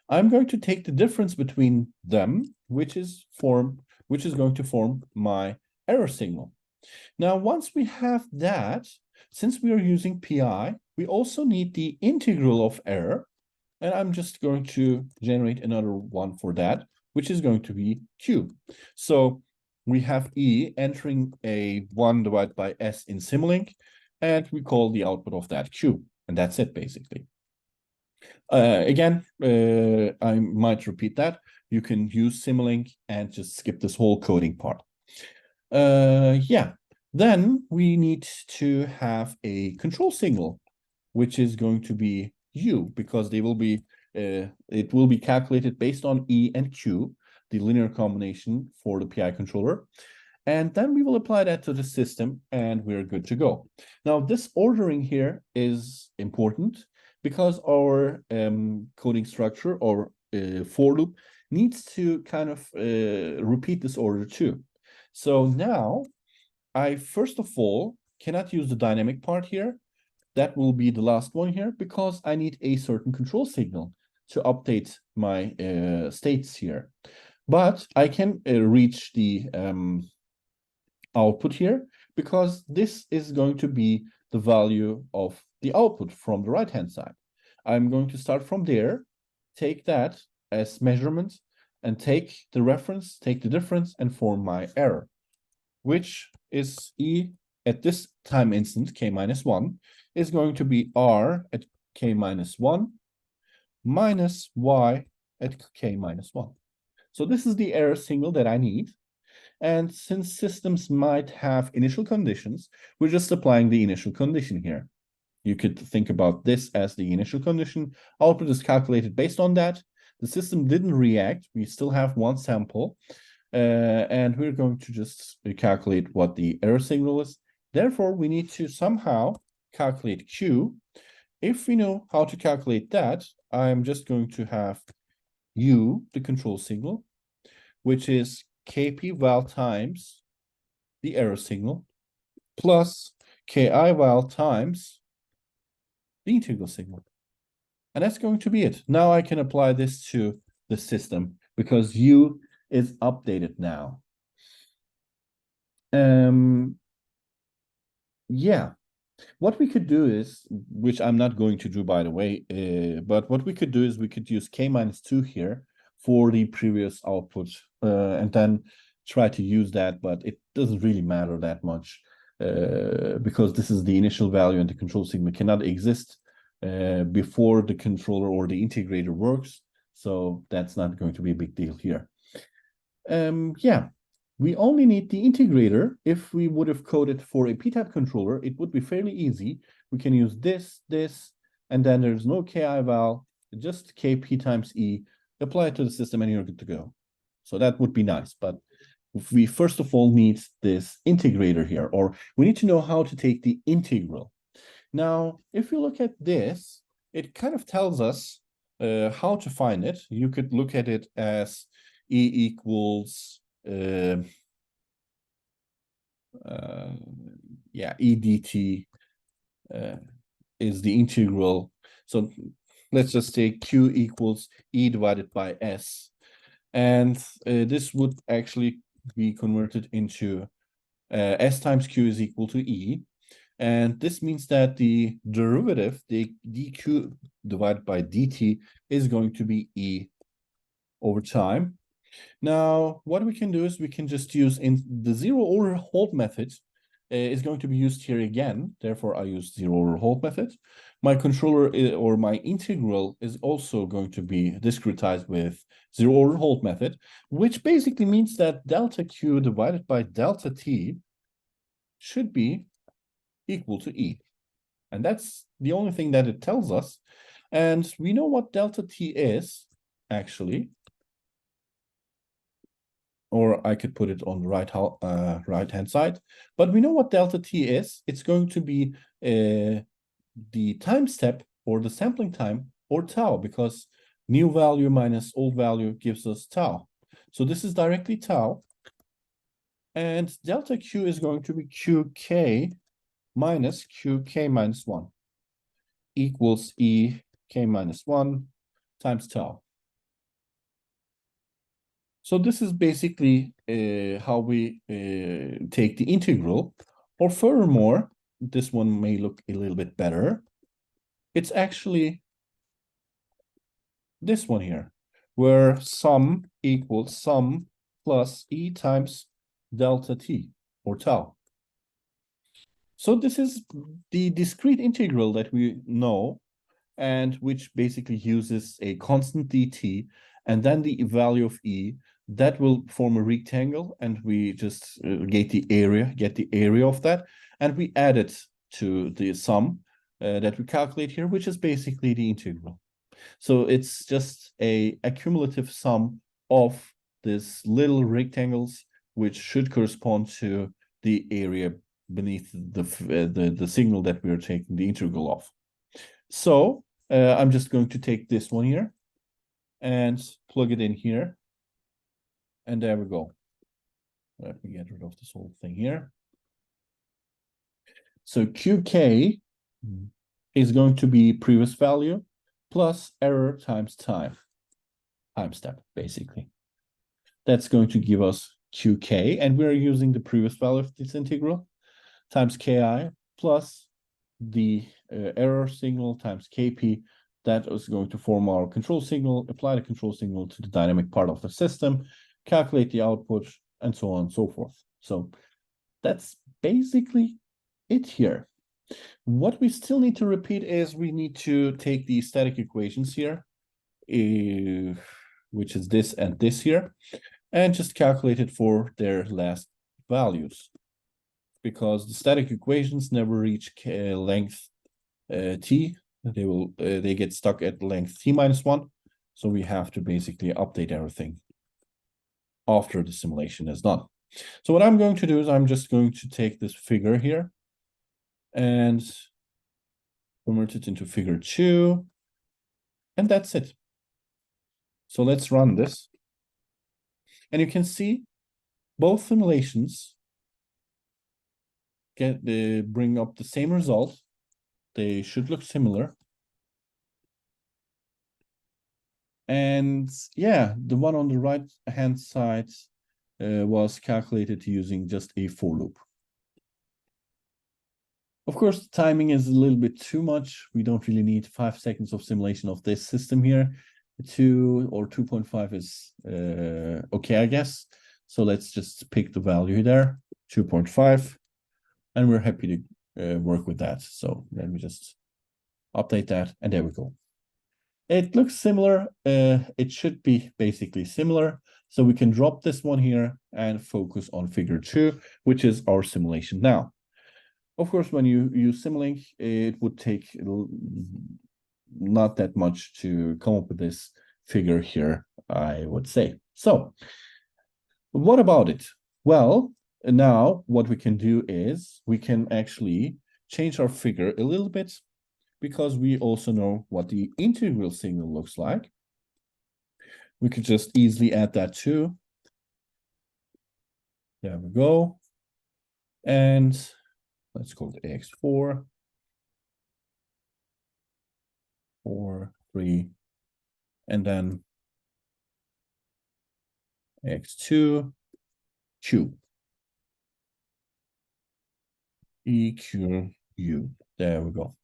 I'm going to take the difference between them, which is going to form my error signal. Now, once we have that, since we are using PI, we also need the integral of error. And I'm just going to generate another one for that, which is going to be Q. So we have E entering a 1 divided by S in Simulink, and we call the output of that Q. And that's it, basically. Again, I might repeat that. You can use Simulink and just skip this whole coding part. Yeah, then we need to have a control signal, which is going to be U, because they will be it will be calculated based on E and Q, the linear combination for the PI controller. And then we will apply that to the system and we're good to go. Now, this ordering here is important because our coding structure or for loop needs to kind of repeat this order too. So now I first of all cannot use the dynamic part here. That will be the last one here because I need a certain control signal to update my states here. But I can reach the output here because this is going to be the value of the output from the right-hand side. I'm going to start from there, take that as measurement, and take the reference, take the difference, and form my error, which is E at this time instant, k minus 1, is going to be R at k minus 1 minus Y at k minus 1. So this is the error signal that I need. And since systems might have initial conditions, we're just applying the initial condition here. You could think about this as the initial condition. Output is calculated based on that. The system didn't react. We still have one sample. And we're going to just calculate what the error signal is. Therefore, we need to somehow calculate Q. If we know how to calculate that, I'm just going to have U, the control signal, which is Kp val times the error signal plus Ki val times the integral signal. And that's going to be it. Now I can apply this to the system because U is updated now. Yeah, what we could do is, which I'm not going to do by the way, but what we could do is we could use k minus 2 here for the previous output and then try to use that, but it doesn't really matter that much because this is the initial value and the control signal cannot exist before the controller or the integrator works. So that's not going to be a big deal here. Yeah, we only need the integrator. If we would have coded for a p-type controller, it would be fairly easy. We can use this, and then there's no ki val, just kp times e, apply it to the system, and you're good to go. So that would be nice. But we first of all need this integrator here, or we need to know how to take the integral. Now, if you look at this, it kind of tells us how to find it. You could look at it as E equals E dt is the integral. So let's just say Q equals E divided by S. And this would actually be converted into S times Q is equal to E. And this means that the derivative, the dq divided by dt, is going to be E over time. Now, what we can do is we can just use in the zero order hold method is going to be used here again. Therefore, I use zero order hold method. My controller or my integral is also going to be discretized with zero order hold method, which basically means that delta Q divided by delta T should be equal to E. And that's the only thing that it tells us. And we know what delta T is, actually. or I could put it on the right-hand side. But we know what delta t is. It's going to be the time step or the sampling time or tau, because new value minus old value gives us tau. So this is directly tau. And delta Q is going to be QK minus QK minus 1 equals EK minus 1 times tau. So this is basically how we take the integral. Or furthermore, this one may look a little bit better. It's actually this one here, where sum equals sum plus E times delta t, or tau. So this is the discrete integral that we know, and which basically uses a constant dt, and then the value of E, that will form a rectangle, and we just get the area of that, and we add it to the sum that we calculate here, which is basically the integral. So it's just a accumulative sum of these little rectangles, which should correspond to the area beneath the signal that we are taking the integral of. So I'm just going to take this one here and plug it in here. And there we go. Let me get rid of this whole thing here. So QK is going to be previous value plus error times time step, basically. That's going to give us QK, and we're using the previous value of this integral, times KI plus the error signal times KP. That is going to form our control signal, apply the control signal to the dynamic part of the system, calculate the output, and so on and so forth. So that's basically it here. What we still need to repeat is we need to take the static equations here, which is this and this here, and just calculate it for their last values, because the static equations never reach length t. They get stuck at length t minus 1. So we have to basically update everything after the simulation is done. So what I'm going to do is I'm just going to take this figure here and convert it into figure 2, and that's it. So let's run this. And you can see both simulations bring up the same result. They should look similar. And yeah, the one on the right hand side was calculated using just a for loop. Of course, the timing is a little bit too much. We don't really need 5 seconds of simulation of this system here. 2 or 2.5 is okay, I guess. So let's just pick the value there, 2.5, and we're happy to work with that. So let me just update that, and there we go. It looks similar. It should be basically similar. So we can drop this one here and focus on figure 2, which is our simulation now. Of course, when you use Simulink, it would take not that much to come up with this figure here, I would say. So what about it? Well, now what we can do is we can actually change our figure a little bit, because we also know what the integral signal looks like. We could just easily add that too. There we go. And let's call it AX4, 4, 3, and then AX2, Q, EQU. There we go.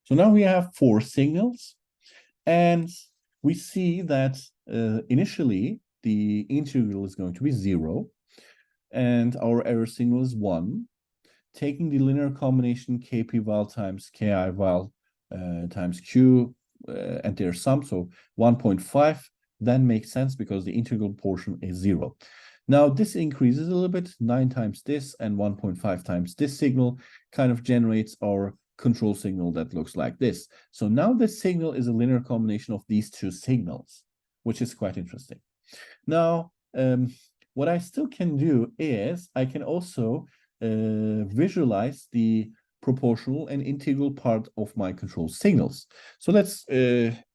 So now we have 4 signals, and we see that initially the integral is going to be 0, and our error signal is 1. Taking the linear combination KP val times KI val times Q and their sum, so 1.5, then makes sense because the integral portion is 0. Now this increases a little bit, 9 times this and 1.5 times this signal kind of generates our control signal that looks like this. So now this signal is a linear combination of these 2 signals. which is quite interesting. Now, what I still can do is I can also visualize the proportional and integral part of my control signals. So let's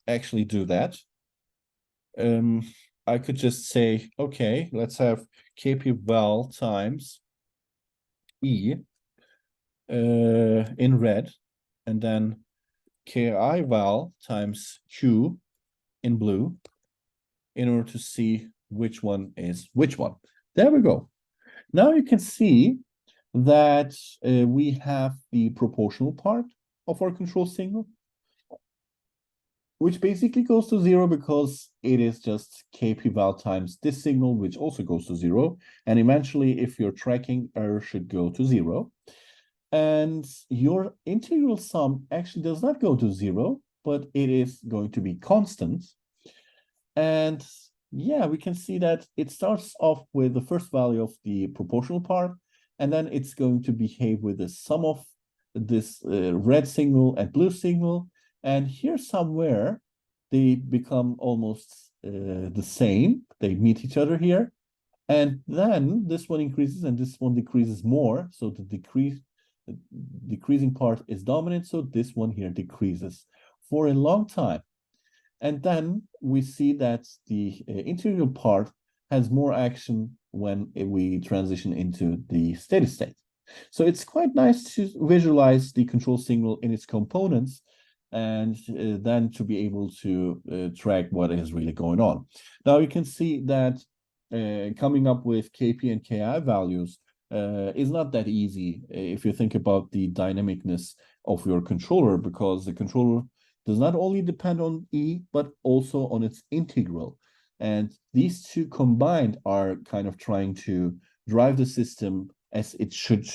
actually do that. I could just say, okay, let's have Kp val times E in red, and then Ki val times Q in blue, in order to see which one is which one. There we go. Now you can see that we have the proportional part of our control signal, which basically goes to 0 because it is just Kp val times this signal, which also goes to 0. And eventually, if you're tracking, error should go to 0. And your integral sum actually does not go to 0, but it is going to be constant. And yeah, we can see that it starts off with the first value of the proportional part, and then it's going to behave with the sum of this red signal and blue signal. And here somewhere, they become almost the same. They meet each other here. And then this one increases and this one decreases more. So the decreasing part is dominant. So this one here decreases for a long time. And then we see that the integral part has more action when we transition into the steady state. So it's quite nice to visualize the control signal in its components, and then to be able to track what is really going on. Now you can see that coming up with Kp and Ki values is not that easy if you think about the dynamicness of your controller, because the controller does not only depend on E, but also on its integral. And these two combined are kind of trying to drive the system as it should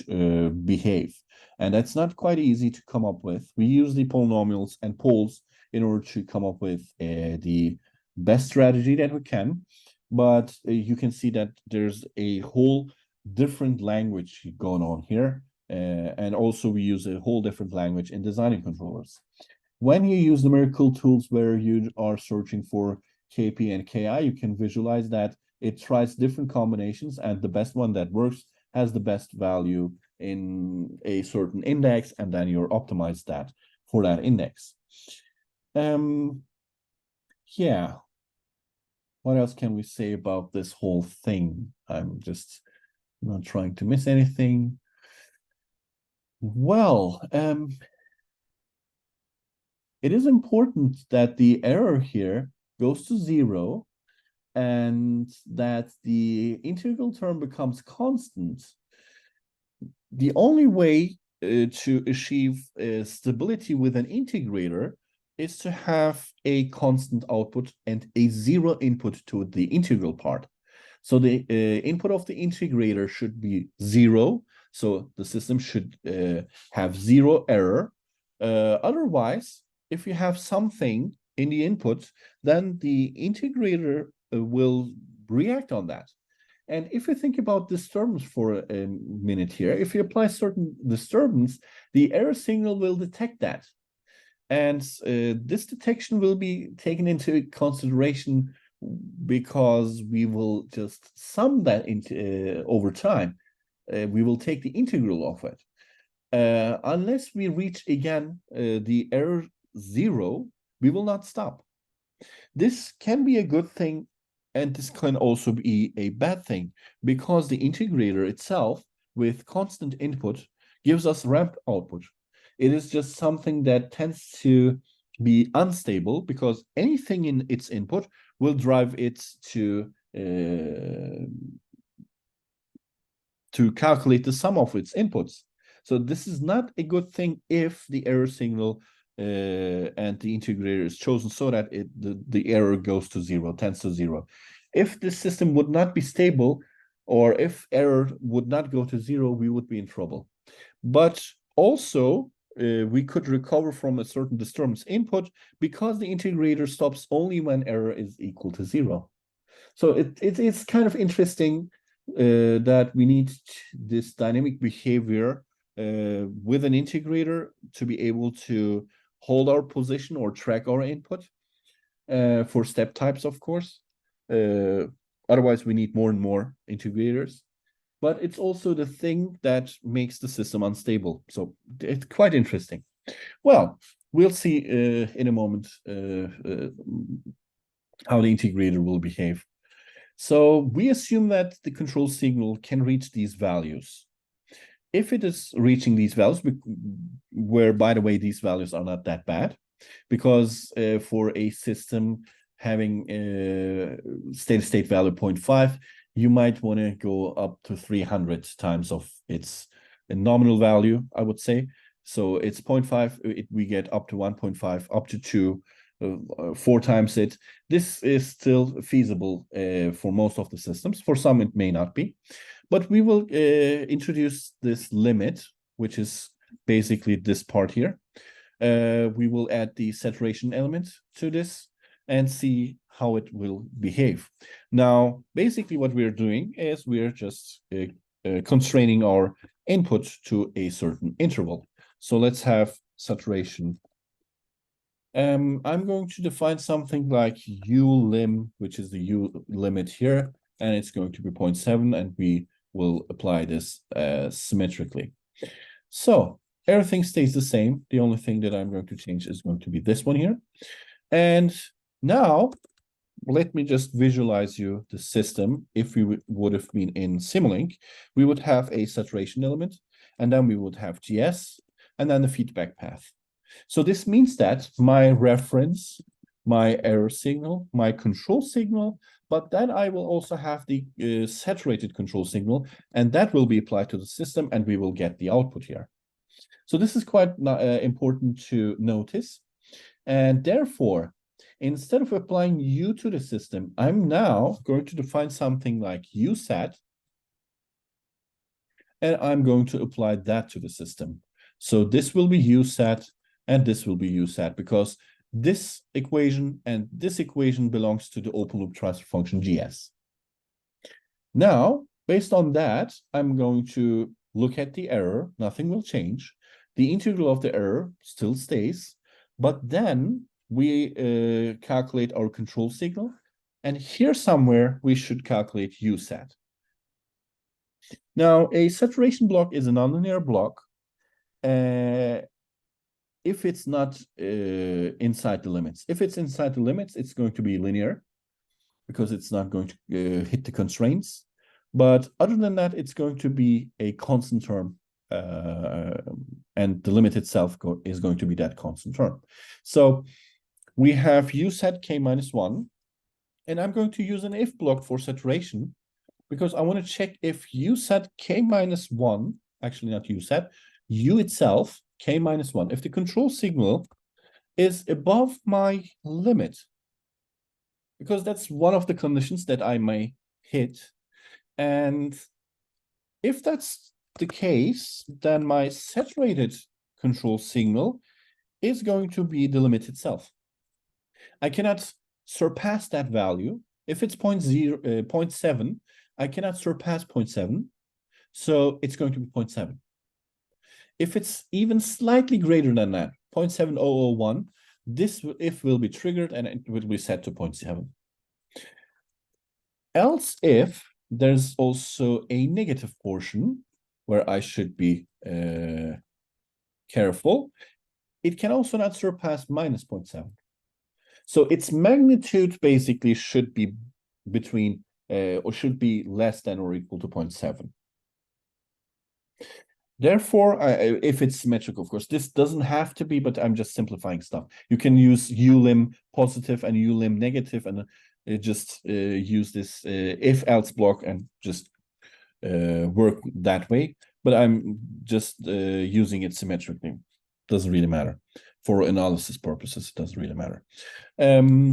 behave. And that's not quite easy to come up with. We use the polynomials and poles in order to come up with the best strategy that we can. But you can see that there's a whole different language going on here. And also we use a whole different language in designing controllers. When you use numerical tools where you are searching for Kp and Ki, you can visualize that it tries different combinations, and the best one that works has the best value in a certain index, and then you're optimized that for that index. Yeah. What else can we say about this whole thing? I'm just not trying to miss anything. Well, it is important that the error here goes to 0 and that the integral term becomes constant. The only way to achieve stability with an integrator is to have a constant output and a 0 input to the integral part. So the input of the integrator should be 0. So the system should have 0 error. Otherwise, if you have something in the input, then the integrator will react on that. And if you think about disturbance for a minute here, if you apply certain disturbance, the error signal will detect that. And this detection will be taken into consideration because we will just sum that into over time. We will take the integral of it. Unless we reach again the error 0, we will not stop. This can be a good thing, and this can also be a bad thing, because the integrator itself with constant input gives us ramp output. It is just something that tends to be unstable because anything in its input will drive it to calculate the sum of its inputs. So this is not a good thing if the error signal and the integrator is chosen so that the error goes to 0, tends to 0. If the system would not be stable, or if error would not go to 0, we would be in trouble. But also, we could recover from a certain disturbance input because the integrator stops only when error is equal to 0. So it's kind of interesting that we need this dynamic behavior with an integrator to be able to hold our position or track our input. for step types, of course. Otherwise, we need more and more integrators. But it's also the thing that makes the system unstable. So it's quite interesting. Well, we'll see in a moment how the integrator will behave. So we assume that the control signal can reach these values. If it is reaching these values, where, by the way, these values are not that bad, because for a system having a steady state value 0.5, you might want to go up to 300 times of its nominal value, I would say. So it's 0.5, we get up to 1.5, up to 2, 4 times it. This is still feasible for most of the systems. For some, it may not be. But we will introduce this limit, which is basically this part here. We will add the saturation element to this and see how it will behave. Now, basically what we're doing is we're just constraining our input to a certain interval. So let's have saturation. I'm going to define something like u lim, which is the u limit here, and it's going to be 0.7, and we will apply this symmetrically. So everything stays the same. The only thing that I'm going to change is going to be this one here. And now let me just visualize you the system. If we would have been in Simulink, we would have a saturation element, and then we would have GS, and then the feedback path. So this means that my reference, my error signal, my control signal, but then I will also have the saturated control signal, and that will be applied to the system, and we will get the output here. So this is quite important to notice. And therefore, instead of applying U to the system, I'm now going to define something like USAT, and I'm going to apply that to the system. So this will be USAT, and this will be USAT, because this equation and this equation belongs to the open loop transfer function GS. Now, based on that, I'm going to look at the error. Nothing will change. The integral of the error still stays, but then we calculate our control signal, and here somewhere we should calculate USAT. Now, a saturation block is a nonlinear block if it's not inside the limits. If it's inside the limits, it's going to be linear because it's not going to hit the constraints. But other than that, it's going to be a constant term, and the limit itself is going to be that constant term. So we have USAT k minus 1, and I'm going to use an if block for saturation because I want to check if USAT k minus 1, actually not USAT, U itself, k minus 1, if the control signal is above my limit, because that's one of the conditions that I may hit. And if that's the case, then my saturated control signal is going to be the limit itself. I cannot surpass that value. If it's 0.7, I cannot surpass 0.7. So it's going to be 0.7. If it's even slightly greater than that, 0.7001, this if will be triggered and it will be set to 0.7. Else if there's also a negative portion where I should be careful, it can also not surpass minus 0.7. So its magnitude basically should be between or should be less than or equal to 0.7. Therefore, if it's symmetric, of course, this doesn't have to be, but I'm just simplifying stuff. You can use ulim positive and ulim negative, and just use this if-else block and just work that way. But I'm just using it symmetrically. Doesn't really matter. For analysis purposes, it doesn't really matter.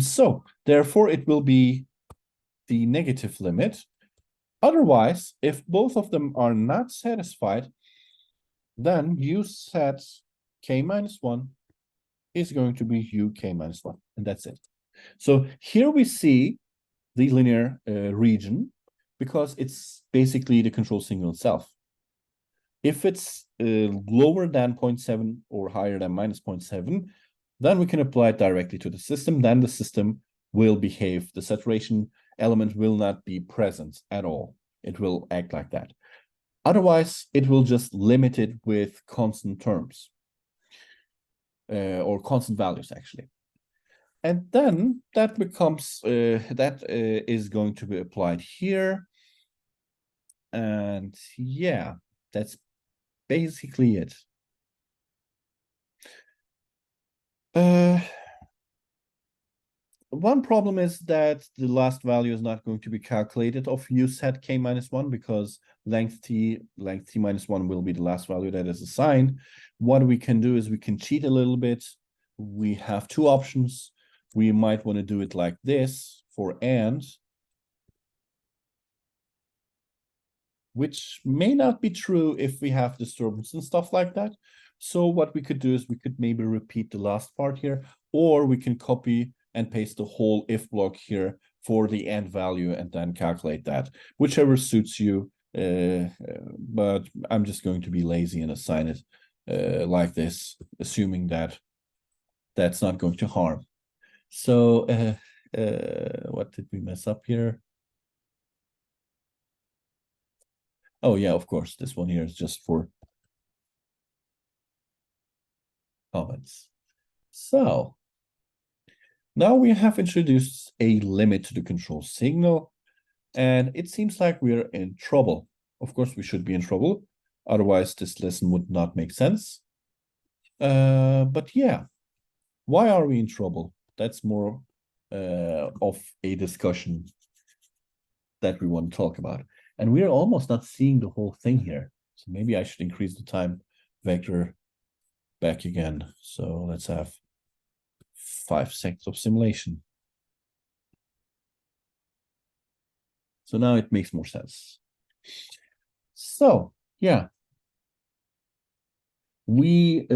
So, therefore, it will be the negative limit. Otherwise, if both of them are not satisfied, then u set k minus 1 is going to be u k minus 1, and that's it. So here we see the linear region because it's basically the control signal itself. If it's lower than 0.7 or higher than minus 0.7, Then we can apply it directly to the system. Then the system will behave. The saturation element will not be present at all. It will act like that. Otherwise, it will just limit it with constant terms or constant values, actually. And then that becomes, is going to be applied here. And yeah, that's basically it. One problem is that the last value is not going to be calculated of u set k minus 1 because length t minus 1 will be the last value that is assigned. What we can do is we can cheat a little bit. We have two options. We might want to do it like this for and, which may not be true if we have disturbance and stuff like that. So what we could do is we could maybe repeat the last part here, or we can copy and paste the whole if block here for the end value and then calculate that, whichever suits you. But I'm just going to be lazy and assign it like this, assuming that that's not going to harm. So what did we mess up here? Oh yeah, of course, this one here is just for comments. So now we have introduced a limit to the control signal, and it seems like we're in trouble. Of course, we should be in trouble. Otherwise, this lesson would not make sense. But yeah, why are we in trouble? That's more of a discussion that we want to talk about. And we're almost not seeing the whole thing here. So maybe I should increase the time vector back again. So let's have 5 seconds of simulation. So now it makes more sense. So yeah, we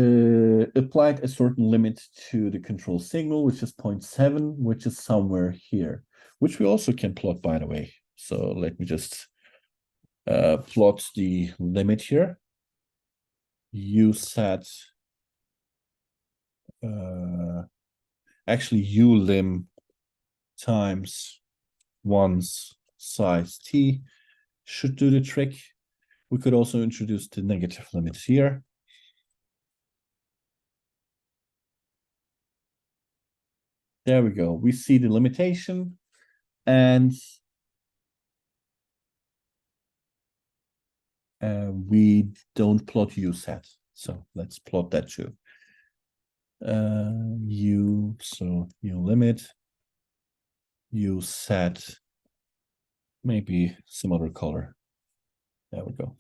applied a certain limit to the control signal, which is 0.7, which is somewhere here, which we also can plot, by the way. So let me just plot the limit here. U set, actually u lim times 1's size t should do the trick. We could also introduce the negative limits here. There we go. We see the limitation, and we don't plot u set. So let's plot that too. So u limit, u set, maybe some other color. There we go.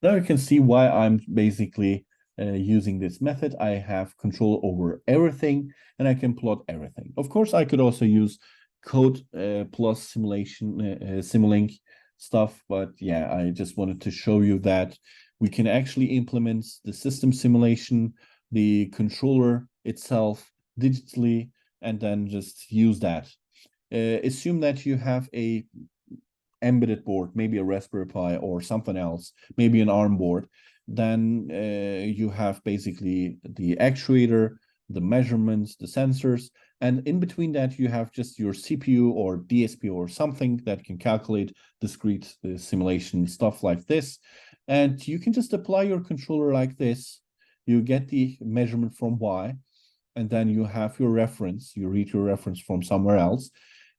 Now you can see why I'm basically using this method. I have control over everything, and I can plot everything. Of course, I could also use code plus simulation, Simulink stuff, but yeah, I just wanted to show you that we can actually implement the system simulation, the controller itself digitally, and then just use that. Assume that you have a embedded board, maybe a Raspberry Pi or something else, maybe an ARM board. Then you have basically the actuator, the measurements, the sensors, and in between that you have just your CPU or DSP or something that can calculate discrete simulation stuff like this. And you can just apply your controller like this. You get the measurement from Y, and then you have your reference. You read your reference from somewhere else,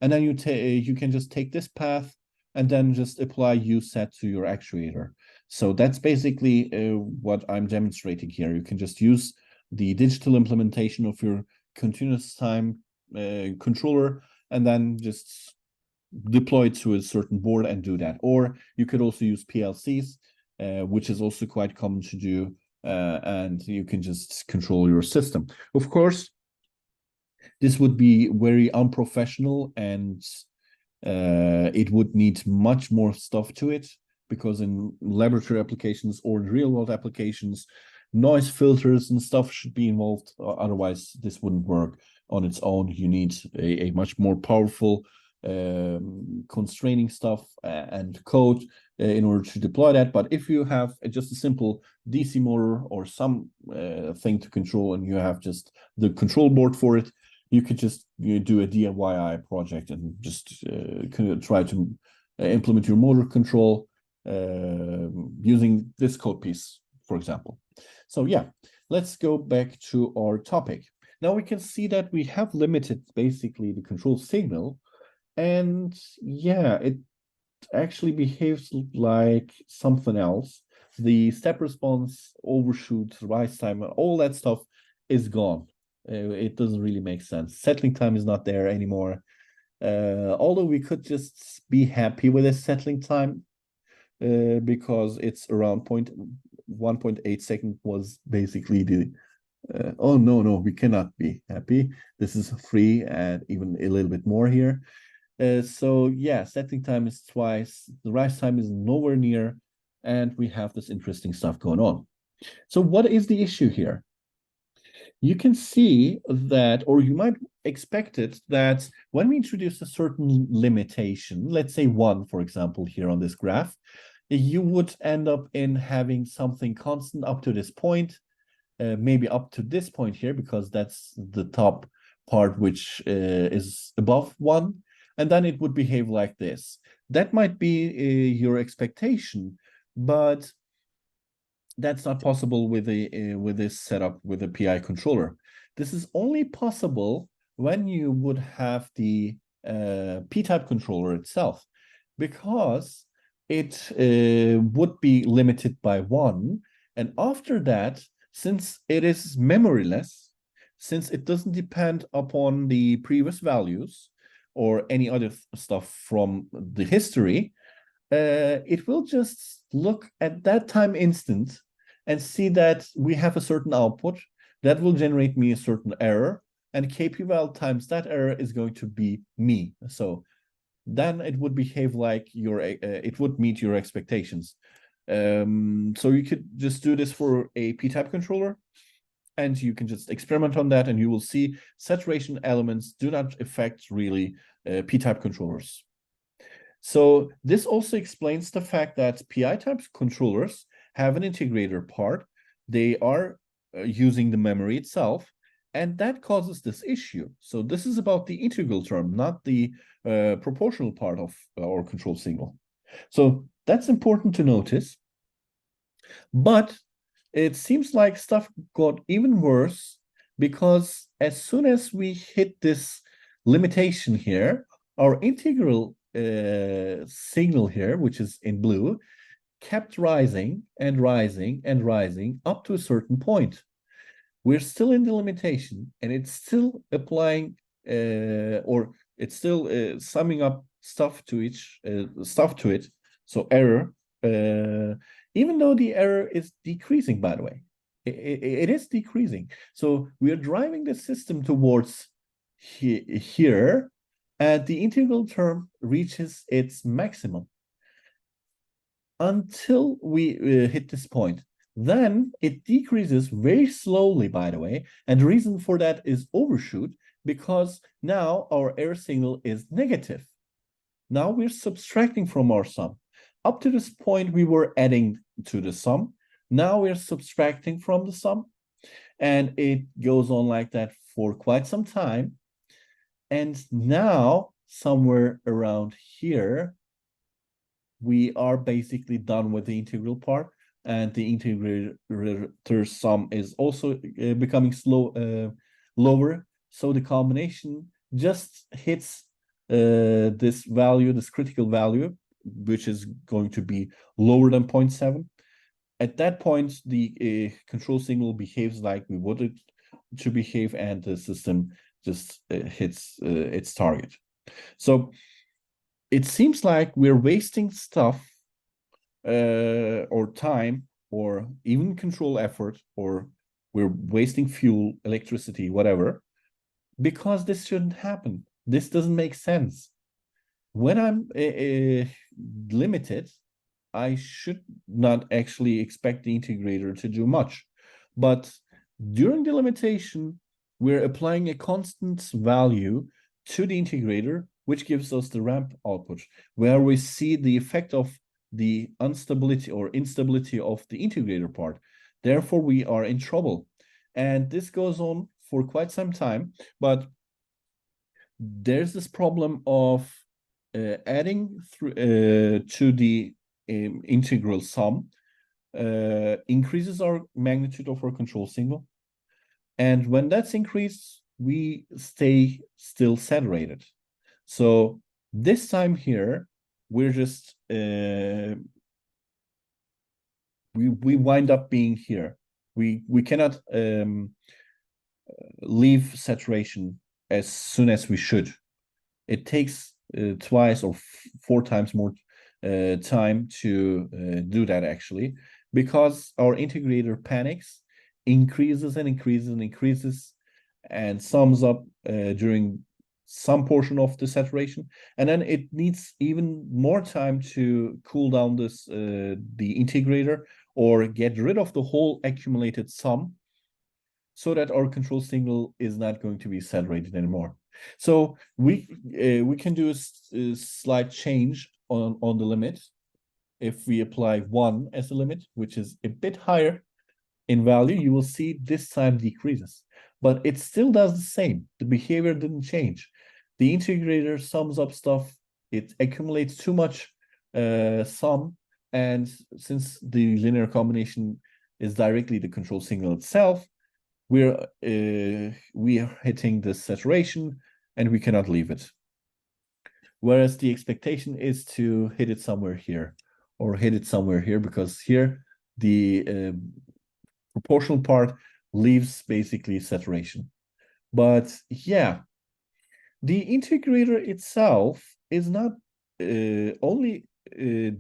and then you can just take this path and then just apply U set to your actuator. So that's basically what I'm demonstrating here. You can just use the digital implementation of your continuous time controller and then just deploy it to a certain board and do that. Or you could also use PLCs, which is also quite common to do, and you can just control your system. Of course, this would be very unprofessional, and it would need much more stuff to it, because in laboratory applications or real world applications, noise filters and stuff should be involved. Otherwise, this wouldn't work on its own. You need a much more powerful constraining stuff and code in order to deploy that. But if you have just a simple DC motor or some thing to control, and you have just the control board for it, you could just do a DIY project and just try to implement your motor control using this code piece, for example. So yeah, let's go back to our topic. Now we can see that we have limited basically the control signal, and yeah, it actually behaves like something else. The step response, overshoot, rise time, all that stuff is gone. It doesn't really make sense. Settling time is not there anymore. Although we could just be happy with a settling time because it's around 1.8 second was basically the oh no, we cannot be happy. This is free and even a little bit more here. So yeah, settling time is twice, the rise time is nowhere near, and we have this interesting stuff going on. So what is the issue here? You can see that, or you might expect it, that when we introduce a certain limitation, let's say 1, for example, here on this graph, you would end up in having something constant up to this point, maybe up to this point here, because that's the top part which is above 1, and then it would behave like this. That might be your expectation, but that's not possible with this setup with a PI controller. This is only possible when you would have the P-type controller itself, because it would be limited by 1, and after that, since it is memoryless, since it doesn't depend upon the previous values or any other stuff from the history, it will just look at that time instant and see that we have a certain output that will generate me a certain error, and kpval times that error is going to be me. So then it would behave like it would meet your expectations. So you could just do this for a p-type controller, and you can just experiment on that, and you will see saturation elements do not affect really p-type controllers. So this also explains the fact that PI-type controllers have an integrator part. They are using the memory itself, and that causes this issue. So this is about the integral term, not the proportional part of our control signal. So that's important to notice. But it seems like stuff got even worse, because as soon as we hit this limitation here, our integral signal here, which is in blue, kept rising and rising and rising up to a certain point. We're still in the limitation, and it's still applying or it's still summing up stuff to it. So error, even though the error is decreasing, by the way, it is decreasing. So we are driving the system towards here, and the integral term reaches its maximum until we hit this point. Then it decreases very slowly, by the way, and the reason for that is overshoot, because now our error signal is negative. Now we're subtracting from our sum. Up to this point, we were adding to the sum. Now we're subtracting from the sum, and it goes on like that for quite some time. And now, somewhere around here, we are basically done with the integral part, and the integrator sum is also becoming lower. So the combination just hits this value, this critical value, which is going to be lower than 0.7. At that point, the control signal behaves like we want it to behave, and the system just hits its target. So it seems like we're wasting stuff or time, or even control effort, or we're wasting fuel, electricity, whatever, because this shouldn't happen. This doesn't make sense. When I'm limited, I should not actually expect the integrator to do much. But during the limitation, we're applying a constant value to the integrator, which gives us the ramp output, where we see the effect of the instability of the integrator part. Therefore, we are in trouble. And this goes on for quite some time, but there's this problem of adding to the integral sum increases our magnitude of our control signal. And when that's increased, we stay still saturated. So this time here, we're just we wind up being here. We cannot leave saturation as soon as we should. It takes twice or four times more time to do that, actually, because our integrator panics, increases and increases and increases, and sums up during some portion of the saturation, and then it needs even more time to cool down this the integrator, or get rid of the whole accumulated sum, so that our control signal is not going to be saturated anymore. So we can do a slight change on the limit if we apply 1 as a limit, which is a bit higher in value. You will see this time decreases, but it still does the same. The behavior didn't change. The integrator sums up stuff, it accumulates too much sum, and since the linear combination is directly the control signal itself, we are hitting the saturation and we cannot leave it. Whereas the expectation is to hit it somewhere here, or hit it somewhere here, because here the proportional part leaves basically saturation. But yeah, the integrator itself is not only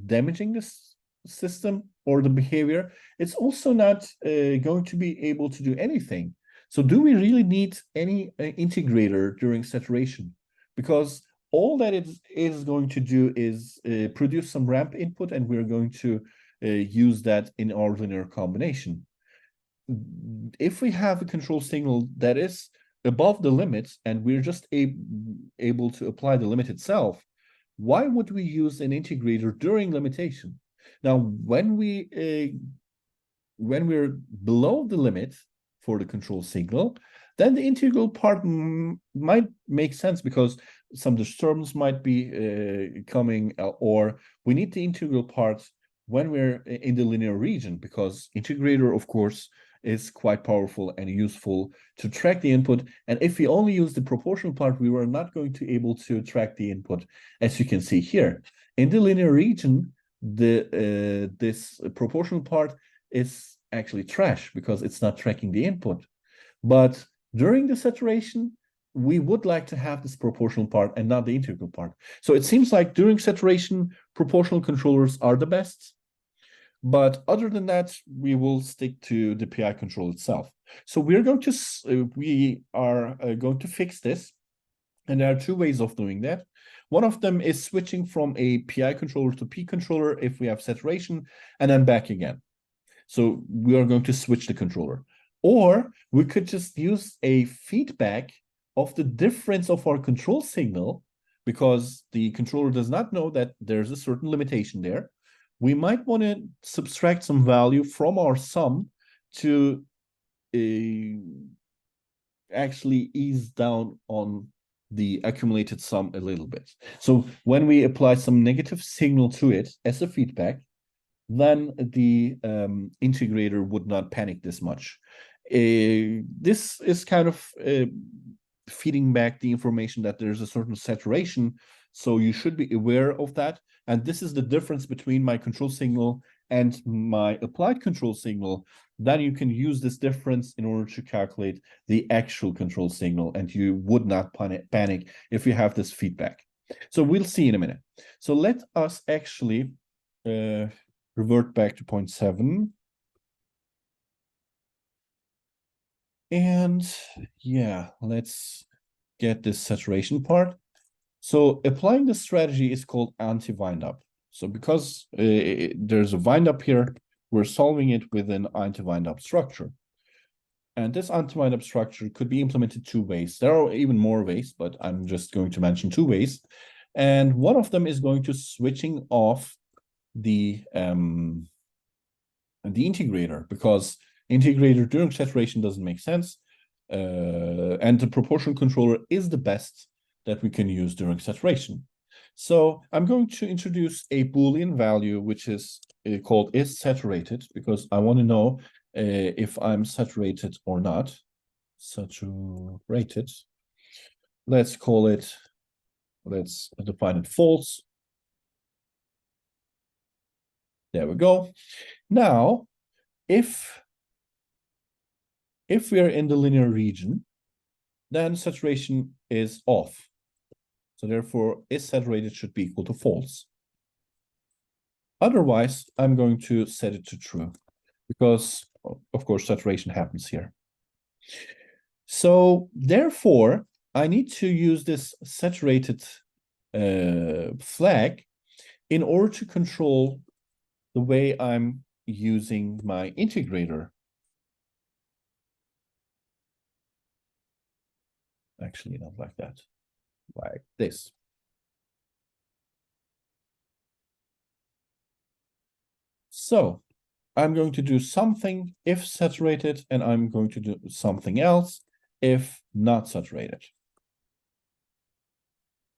damaging this system or the behavior, it's also not going to be able to do anything. So do we really need any integrator during saturation? Because all that it is going to do is produce some ramp input, and we're going to use that in our linear combination. If we have a control signal that is above the limit and we're just able to apply the limit itself, why would we use an integrator during limitation? Now, when we're below the limit for the control signal, then the integral part might make sense, because some disturbance might be coming, or we need the integral part when we're in the linear region, because integrator, of course, is quite powerful and useful to track the input. And if we only use the proportional part, we were not going to be able to track the input, as you can see here. In the linear region, this proportional part is actually trash, because it's not tracking the input. But during the saturation, we would like to have this proportional part and not the integral part. So it seems like during saturation, proportional controllers are the best. But other than that, we will stick to the PI control itself. So we are going to fix this, and there are two ways of doing that. One of them is switching from a PI controller to P controller if we have saturation, and then back again. So we are going to switch the controller. Or we could just use a feedback of the difference of our control signal, because the controller does not know that there's a certain limitation there. We might want to subtract some value from our sum to actually ease down on the accumulated sum a little bit. So when we apply some negative signal to it as a feedback, then the integrator would not panic this much. This is kind of feeding back the information that there's a certain saturation, so you should be aware of that. And this is the difference between my control signal and my applied control signal. Then you can use this difference in order to calculate the actual control signal, and you would not panic if you have this feedback. So we'll see in a minute. So let us actually revert back to point 7. And yeah, let's get this saturation part. So applying the strategy is called anti-windup. So because there's a windup here, we're solving it with an anti-windup structure. And this anti-windup structure could be implemented two ways. There are even more ways, but I'm just going to mention two ways. And one of them is going to switching off the integrator, because integrator during saturation doesn't make sense. And the proportional controller is the best that we can use during saturation. So I'm going to introduce a Boolean value, which is called is saturated, because I want to know if I'm saturated or not. Saturated. Let's call it, let's define it false. There we go. Now, if we are in the linear region, then saturation is off. So therefore, is saturated should be equal to false. Otherwise, I'm going to set it to true, because of course saturation happens here. So therefore, I need to use this saturated flag in order to control the way I'm using my integrator. Actually, not like that, like this. So I'm going to do something if saturated, and I'm going to do something else if not saturated.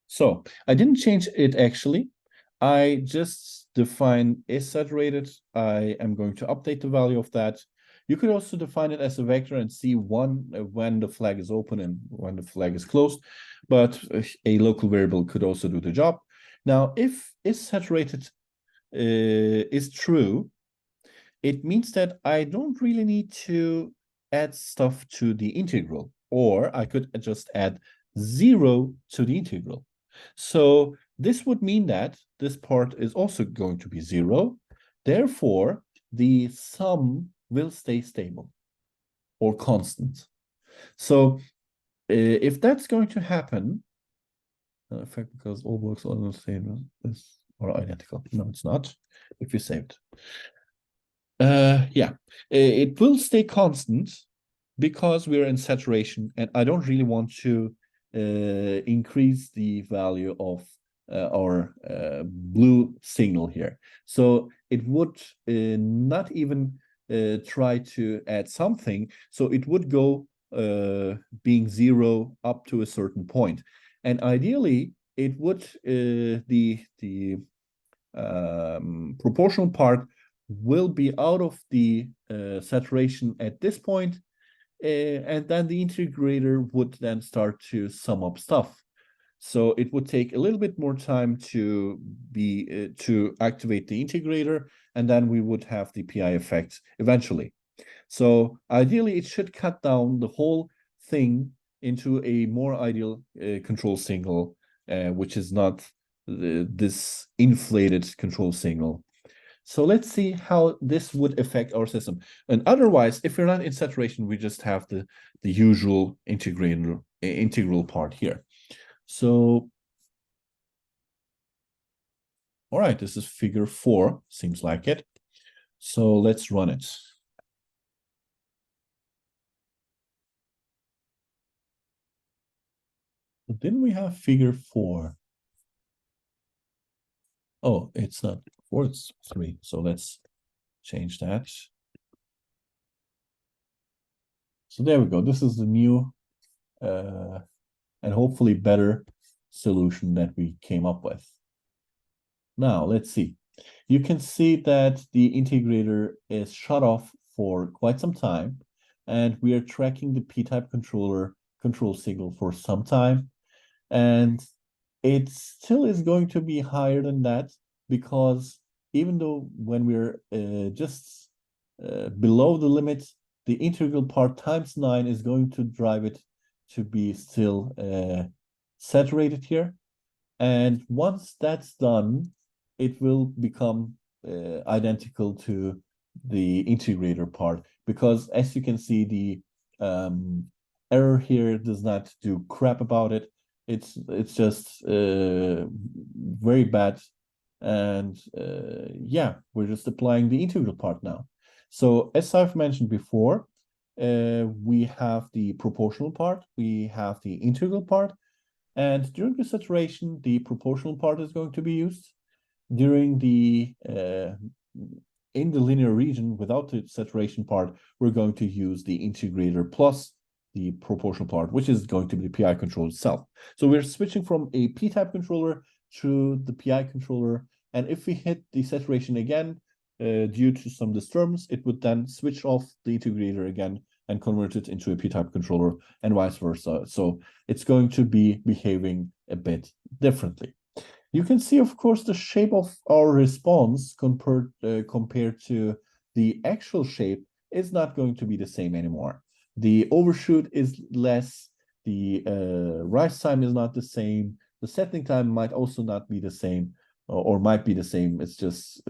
So I didn't change it actually. I just define is saturated. I am going to update the value of that. You could also define it as a vector and see when the flag is open and when the flag is closed, but a local variable could also do the job. Now, if is saturated is true, it means that I don't really need to add stuff to the integral, or I could just add 0 to the integral. So this would mean that this part is also going to be 0. Therefore, the sum will stay stable or constant. So if that's going to happen, in fact, because all blocks are the same or identical. No, it's not. If you save it. Yeah, it will stay constant because we're in saturation, and I don't really want to increase the value of our blue signal here. So it would not even try to add something. So it would go being 0 up to a certain point. And ideally, it would the proportional part will be out of the saturation at this point, and then the integrator would then start to sum up stuff. So it would take a little bit more time to be to activate the integrator, and then we would have the PI effect eventually. So ideally, it should cut down the whole thing into a more ideal control signal, which is not this inflated control signal. So let's see how this would affect our system. And otherwise, if we're not in saturation, we just have the usual integral part here. So, all right, this is figure 4, seems like it. So let's run it. But didn't we have figure 4? Oh, it's not 4, it's 3. So let's change that. So there we go. This is the new and hopefully better solution that we came up with. Now, let's see. You can see that the integrator is shut off for quite some time, and we are tracking the p-type controller control signal for some time, and it still is going to be higher than that, because even though when we're just below the limit, the integral part times 9 is going to drive it to be still saturated here. And once that's done, it will become identical to the integrator part, because as you can see, the error here does not do crap about it. It's just very bad. And yeah, we're just applying the integral part now. So as I've mentioned before, we have the proportional part, we have the integral part, and during the saturation, the proportional part is going to be used. During the in the linear region without the saturation part, we're going to use the integrator plus the proportional part, which is going to be the PI controller itself. So we're switching from a P-type controller to the PI controller, and if we hit the saturation again, due to some disturbance, it would then switch off the integrator again and convert it into a P-type controller and vice versa. So it's going to be behaving a bit differently. You can see, of course, the shape of our response compared to the actual shape is not going to be the same anymore. The overshoot is less, the rise time is not the same, the settling time might also not be the same, or might be the same. It's just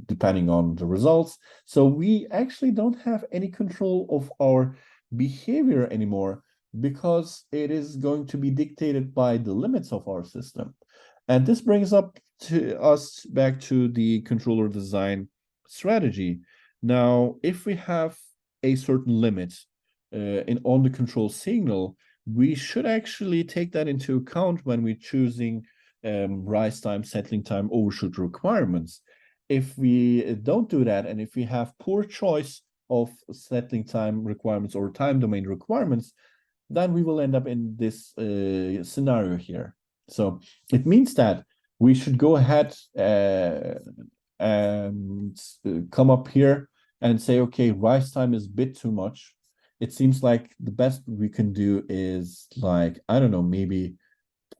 depending on the results. So we actually don't have any control of our behavior anymore, because it is going to be dictated by the limits of our system. And this brings us back to the controller design strategy. Now, if we have a certain limit on the control signal, we should actually take that into account when we're choosing rise time, settling time, overshoot requirements. If we don't do that, and if we have poor choice of settling time requirements or time domain requirements, then we will end up in this scenario here. So it means that we should go ahead and come up here and say, okay, rise time is a bit too much. It seems like the best we can do is like, I don't know, maybe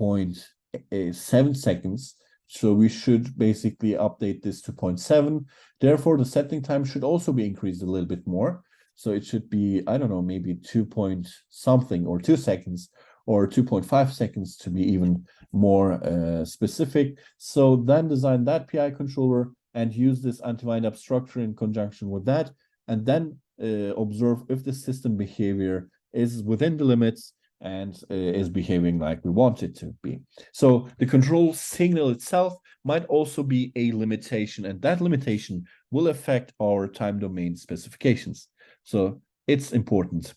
0.7 seconds. So we should basically update this to 0.7. Therefore, the settling time should also be increased a little bit more. So it should be, I don't know, maybe 2 point something or 2 seconds or 2.5 seconds to be even more specific. So then design that PI controller and use this anti-windup structure in conjunction with that, and then observe if the system behavior is within the limits and is behaving like we want it to be. So the control signal itself might also be a limitation, and that limitation will affect our time domain specifications. So it's important.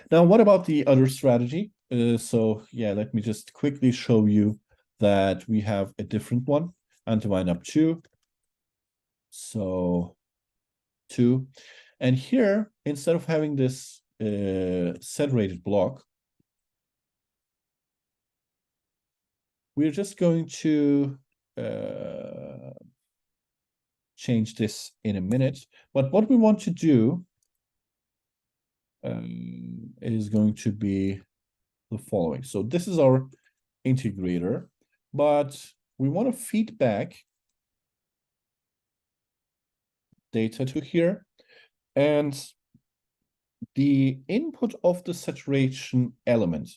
Now, what about the other strategy? So yeah, let me just quickly show you that we have a different one, anti-windup 2. So 2. And here, instead of having this saturated block, we're just going to change this in a minute. But what we want to do is going to be the following. So this is our integrator, but we want to feed back data to here, and the input of the saturation element,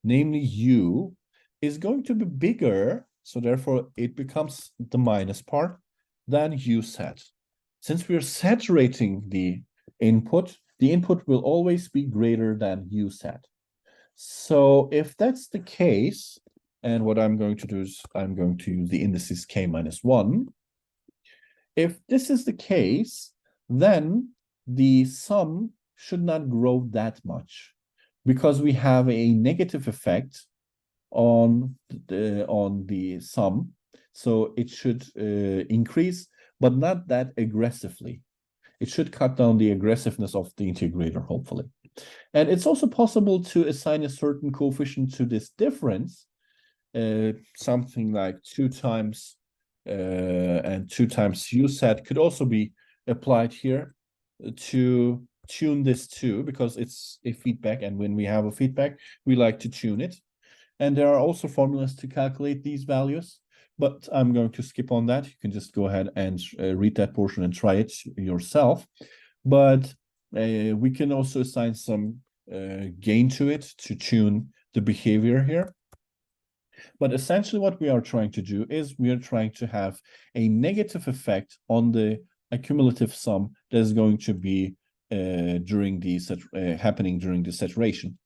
namely U, is going to be bigger, so therefore it becomes the minus part, than U sat. Since we're saturating the input will always be greater than U sat. So if that's the case, and what I'm going to do is I'm going to use the indices k minus 1. If this is the case, then the sum should not grow that much, because we have a negative effect on the sum. So it should increase, but not that aggressively. It should cut down the aggressiveness of the integrator, hopefully. And it's also possible to assign a certain coefficient to this difference, something like 2 times and 2 times U sat could also be applied here to tune this too, because it's a feedback, and when we have a feedback, we like to tune it. And there are also formulas to calculate these values, but I'm going to skip on that. You can just go ahead and read that portion and try it yourself. But we can also assign some gain to it to tune the behavior here. But essentially what we are trying to do is we are trying to have a negative effect on the accumulative sum that is going to be happening during the saturation.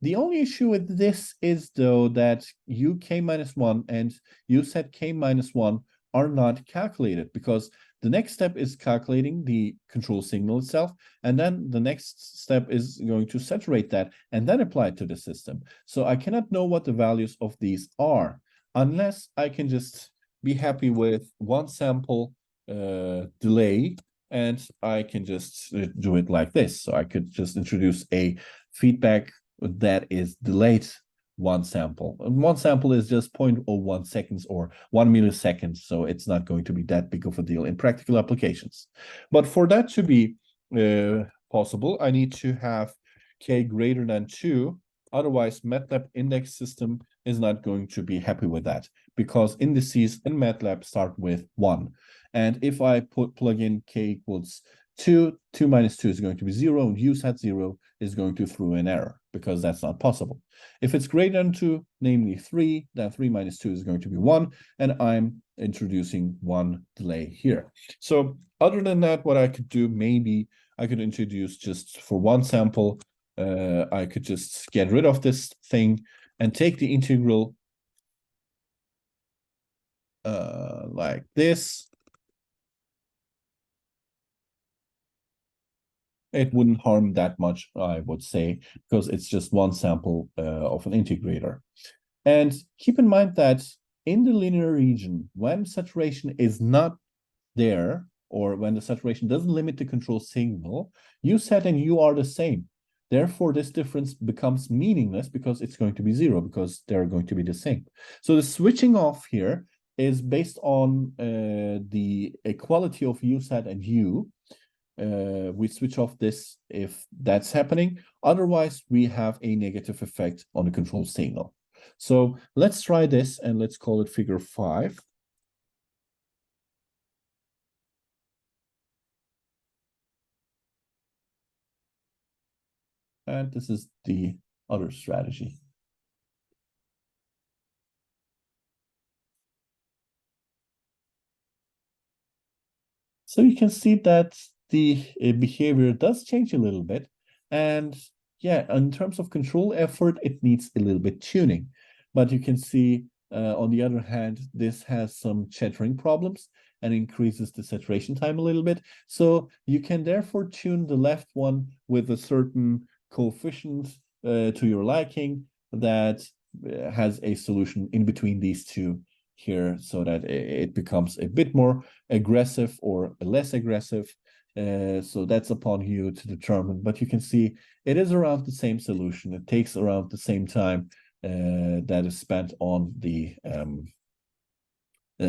The only issue with this is, though, that UK minus 1 and U sat K minus 1 are not calculated, because The next step is calculating the control signal itself, and then the next step is going to saturate that and then apply it to the system. So I cannot know what the values of these are unless I can just be happy with one sample delay, and I can just do it like this. So I could just introduce a feedback that is delayed one sample. And one sample is just 0.01 seconds or 1 millisecond, so it's not going to be that big of a deal in practical applications. But for that to be possible, I need to have k greater than 2. Otherwise, MATLAB index system is not going to be happy with that, because indices in MATLAB start with 1. And if I plug in k equals 2, 2 minus 2 is going to be 0, and uset 0 is going to throw an error, because that's not possible. If it's greater than 2, namely 3, then 3 minus 2 is going to be 1, and I'm introducing 1 delay here. So other than that, what I could do, maybe I could introduce just for one sample, I could just get rid of this thing and take the integral like this. It wouldn't harm that much, I would say, because it's just one sample of an integrator. And keep in mind that in the linear region, when saturation is not there, or when the saturation doesn't limit the control signal, uset and u are the same. Therefore, this difference becomes meaningless because it's going to be 0, because they're going to be the same. So the switching off here is based on the equality of uset and u. We switch off this if that's happening. Otherwise, we have a negative effect on the control signal. So let's try this, and let's call it figure 5. And this is the other strategy. So you can see that the behavior does change a little bit. And yeah, in terms of control effort, it needs a little bit tuning. But you can see, on the other hand, this has some chattering problems and increases the saturation time a little bit. So you can therefore tune the left one with a certain coefficient to your liking that has a solution in between these two here, so that it becomes a bit more aggressive or less aggressive. So that's upon you to determine, but you can see it is around the same solution. It takes around the same time that is spent on the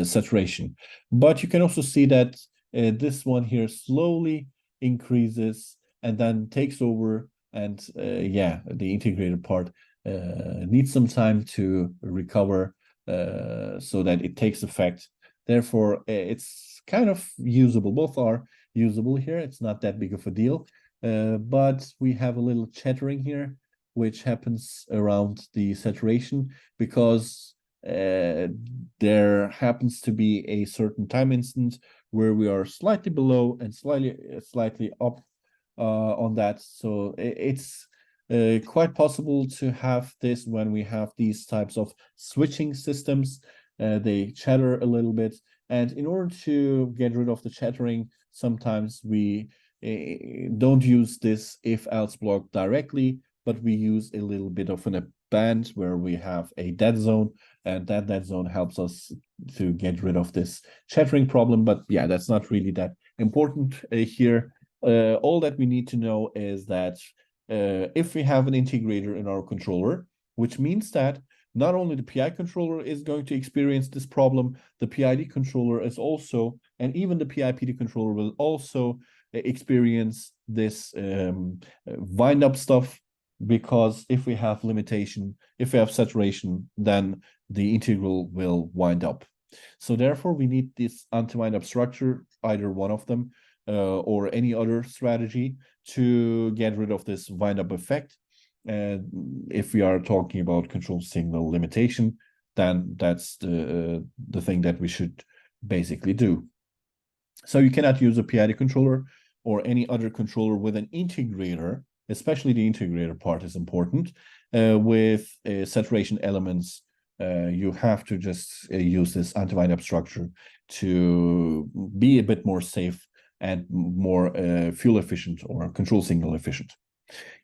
saturation. But you can also see that this one here slowly increases and then takes over, and yeah, the integrated part needs some time to recover so that it takes effect. Therefore, it's kind of usable. Both are usable here. It's not that big of a deal, but we have a little chattering here, which happens around the saturation because there happens to be a certain time instant where we are slightly below and slightly up on that. So it's quite possible to have this when we have these types of switching systems. They chatter a little bit, and in order to get rid of the chattering, sometimes we don't use this if-else block directly, but we use a little bit of a band where we have a dead zone, and that dead zone helps us to get rid of this chattering problem. But yeah, that's not really that important here. All that we need to know is that if we have an integrator in our controller, which means that not only the PI controller is going to experience this problem, the PID controller is also, and even the PIPD controller will also experience this wind-up stuff, because if we have limitation, if we have saturation, then the integral will wind up. So therefore, we need this anti-wind-up structure, either one of them, or any other strategy to get rid of this wind-up effect. And if we are talking about control signal limitation, then that's the thing that we should basically do. So you cannot use a PID controller or any other controller with an integrator, especially the integrator part is important, with saturation elements you have to just use this anti-windup structure to be a bit more safe and more fuel efficient or control signal efficient.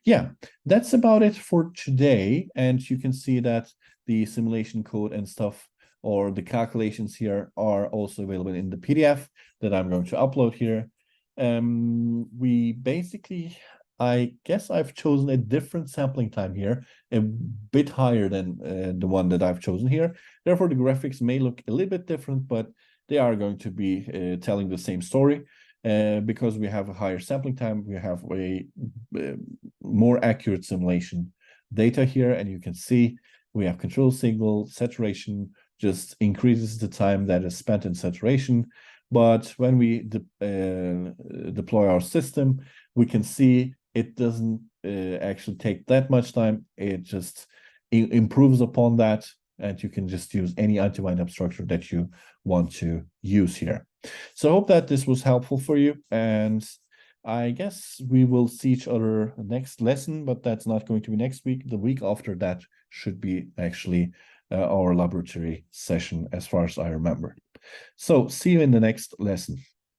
Yeah, that's about it for today. And you can see that the simulation code and stuff, or the calculations here, are also available in the PDF that I'm going to upload here. We basically, I guess I've chosen a different sampling time here, a bit higher than the one that I've chosen here. Therefore, the graphics may look a little bit different, but they are going to be telling the same story. Because we have a higher sampling time, we have a more accurate simulation data here, and you can see we have control signal. Saturation just increases the time that is spent in saturation. But when we deploy our system, we can see it doesn't actually take that much time. It just improves upon that, and you can just use any anti-windup structure that you want to use here. So I hope that this was helpful for you, and I guess we will see each other next lesson, but that's not going to be next week. The week after that should be actually our laboratory session, as far as I remember. So see you in the next lesson.